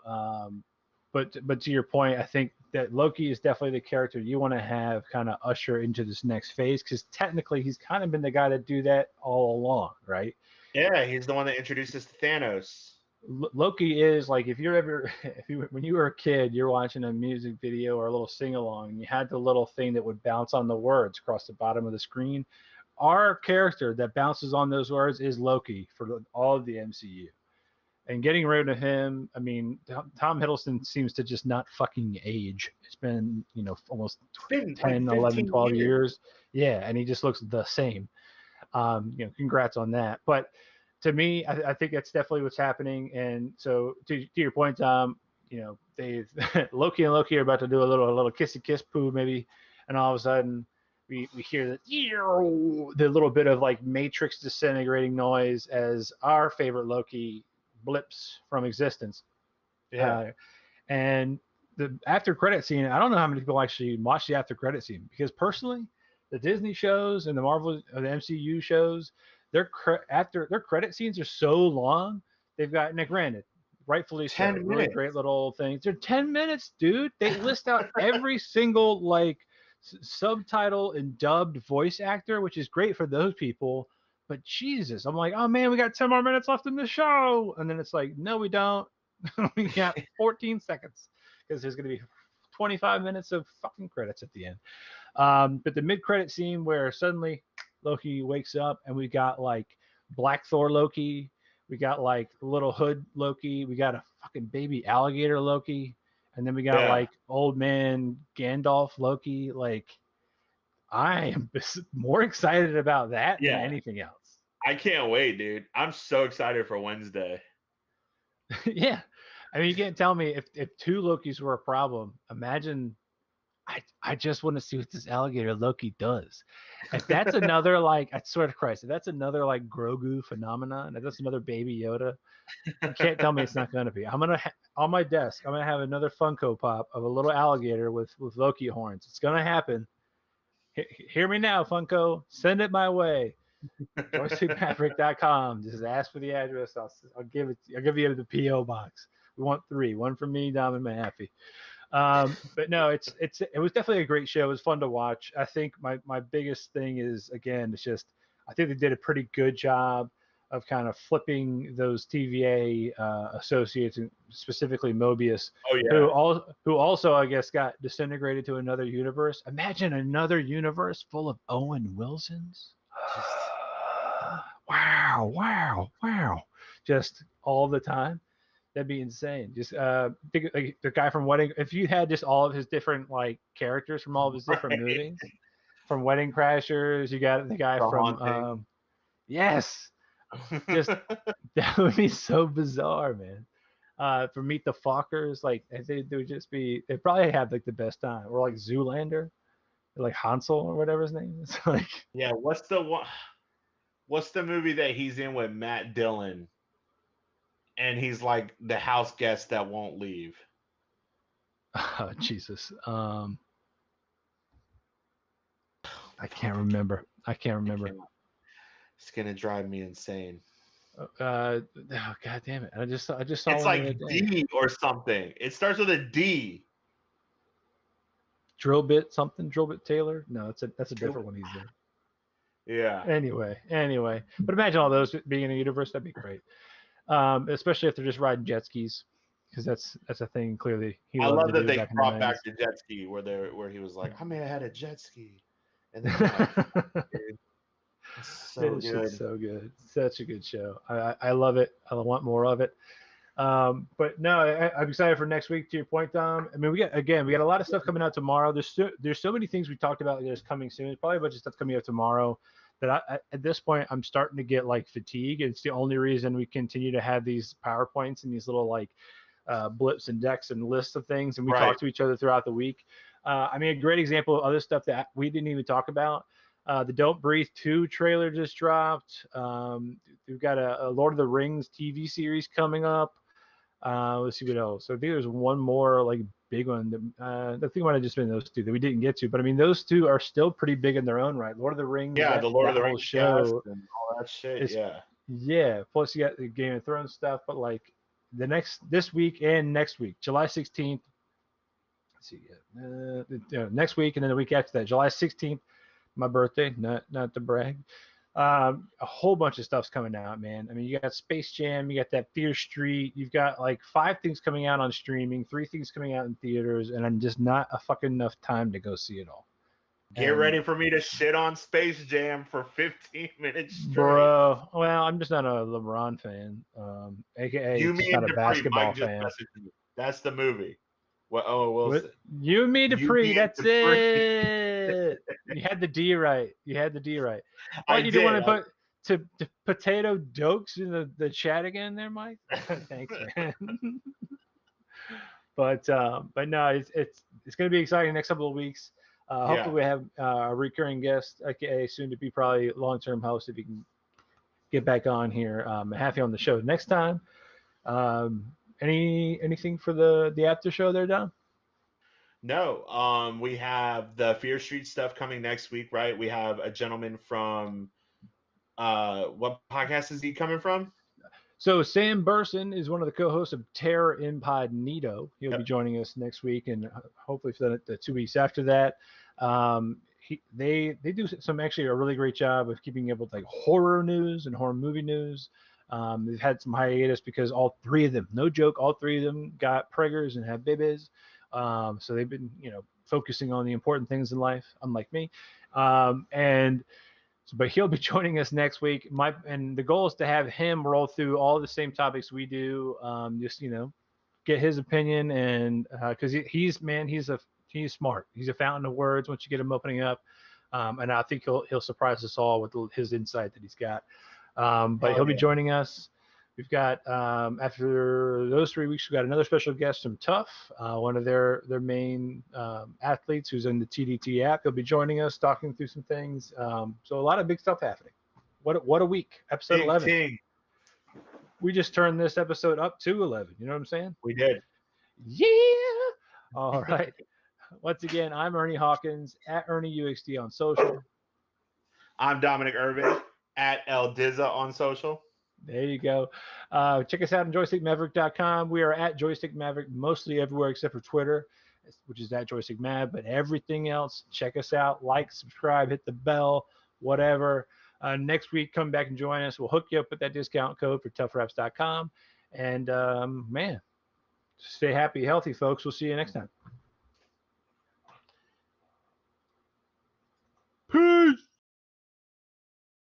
But to your point, I think that Loki is definitely the character you want to have kind of usher into this next phase, because technically he's kind of been the guy to do that all along, right? Yeah, he's the one that introduced us to Thanos. Loki is like, when you were a kid, you're watching a music video or a little sing along, and you had the little thing that would bounce on the words across the bottom of the screen. Our character that bounces on those words is Loki for all of the MCU. And getting rid of him, I mean, Tom Hiddleston seems to just not fucking age. It's been, almost 10, like 11, 12 years. Yeah, and he just looks the same. Congrats on that. But to me, I think that's definitely what's happening. And so to your point, Tom, they Loki and Loki are about to do a little kissy kiss poo maybe, and all of a sudden we hear the little bit of like Matrix disintegrating noise as our favorite Loki blips from existence. Yeah. And the after credit scene, I don't know how many people actually watch the after credit scene, because personally, the Disney shows and the Marvel or the MCU shows, their credit scenes are so long. They've got, now granted, rightfully so, 10 minutes. Really great little things. They're 10 minutes, dude. They list out every single like subtitle and dubbed voice actor, which is great for those people. But Jesus, I'm like, oh man, we got 10 more minutes left in the show. And then it's like, no, we don't. We got 14 seconds, because there's going to be 25 minutes of fucking credits at the end. But the mid-credit scene where suddenly Loki wakes up and we got like Black Thor Loki, we got like Little Hood Loki, we got a fucking baby alligator Loki, and then we got like old man Gandalf Loki. Like, I am more excited about that than anything else. I can't wait, dude. I'm so excited for Wednesday. Yeah. I mean, you can't tell me if 2 Lokis were a problem. Imagine, I just want to see what this alligator Loki does. If that's another, like, I swear to Christ, if that's another, like, Grogu phenomenon, if that's another Baby Yoda, you can't tell me it's not going to be. I'm going to, on my desk, I'm going to have another Funko Pop of a little alligator with Loki horns. It's going to happen. Hear me now, Funko. Send it my way. JoystickMaverick.com. Just ask for the address. I'll give you the PO box. We want 3. 1 from me, Dom, and Mahaffey. But no, it was definitely a great show. It was fun to watch. I think my biggest thing is, again, it's just, I think they did a pretty good job of kind of flipping those TVA associates, and specifically Mobius, who also, I guess, got disintegrated to another universe. Imagine another universe full of Owen Wilsons. Wow. Just all the time. That'd be insane. Just think like the guy from Wedding. If you had just all of his different like characters from all of his different movies, from Wedding Crashers, you got the guy from yes, just that would be so bizarre, man. For Meet the Fockers, like they would just be. They probably have like the best time. Or like Zoolander, like Hansel or whatever his name is. Like, yeah, what's the movie that he's in with Matt Dillon? And he's like the house guest that won't leave. Oh, Jesus. I can't remember. It's gonna drive me insane. Oh, God damn it! I just saw. It's like D or something. It starts with a D. Drillbit Taylor. No, that's a different one. He's in. Yeah. Anyway, but imagine all those being in a universe. That'd be great. especially if they're just riding jet skis, because that's a thing clearly he I loved love to that do they back in brought the back the jet ski where he was like, I may have had a jet ski, and then I'm like, 90s. dude, it's so It's just good. so good. Such a good show. I love it. I want more of it. But no, I'm excited for next week. To your point, Dom. I mean, we got a lot of stuff coming out tomorrow. There's so many things we talked about that's coming soon. There's probably a bunch of stuff coming out tomorrow that at this point I'm starting to get like fatigue. It's the only reason we continue to have these PowerPoints and these little like blips and decks and lists of things, and we talk to each other throughout the week. I mean, a great example of other stuff that we didn't even talk about. The Don't Breathe 2 trailer just dropped. We've got a Lord of the Rings TV series coming up. Let's see what else. So I think there's one more like big one. I think might have just been those two that we didn't get to. But I mean, those two are still pretty big in their own right. Lord of the Rings. Yeah, the Lord of the whole Rings show cast and all that shit. is, Yeah. yeah. Plus you got the Game of Thrones stuff. But like this week and next week, July 16th. Let's see, next week and then the week after that, July 16th, my birthday. Not to brag. A whole bunch of stuff's coming out, man. I mean, you got Space Jam, you got that Fear Street, you've got like 5 things coming out on streaming, 3 things coming out in theaters, and I'm just not a fucking enough time to go see it all. Get ready for me to shit on Space Jam for 15 minutes straight. Bro, well, I'm just not a LeBron fan, aka You, just Me, not and a Dupree. basketball Mike just fan. messaged me. That's the movie. What? Oh, Wilson. You, Me, Dupree, Me, that's Dupree. it. You had the D right. What, you didn't want to put to potato dokes in the chat again there, Mike? Thanks, man. But no, it's going to be exciting next couple of weeks. Hopefully we have a recurring guest, aka soon to be probably long-term host, if you can get back on here. Have you on the show next time. Anything for the after show there, Don? No. We have the Fear Street stuff coming next week, right? We have a gentleman from what podcast is he coming from? So Sam Burson is one of the co-hosts of Terror Incognito. He'll be joining us next week, and hopefully for the 2 weeks after that. They do some actually a really great job of keeping up with like horror news and horror movie news. They've had some hiatus because all 3 of them, no joke, all 3 of them got preggers and have babies. So they've been, focusing on the important things in life, unlike me. But he'll be joining us next week. And the goal is to have him roll through all the same topics we do. Just get his opinion, and because he's smart. He's a fountain of words once you get him opening up. And I think he'll surprise us all with his insight that he's got. But he'll be joining us. We've got after those 3 weeks, we've got another special guest from TUFF, one of their main athletes who's in the TDT app. He'll be joining us, talking through some things. So a lot of big stuff happening. What a week! Episode 11. King. We just turned this episode up to 11. You know what I'm saying? We did. Yeah. All right. Once again, I'm Ernie Hawkins at ErnieUXD on social. I'm Dominic Irvin at El Dizza on social. There you go. Check us out on joystickmaverick.com. We are at Joystick Maverick mostly everywhere except for Twitter, which is at Joystick Mav. But everything else, check us out. Like, subscribe, hit the bell, whatever. Next week, come back and join us. We'll hook you up with that discount code for toughraps.com. And, man, stay happy, healthy, folks. We'll see you next time.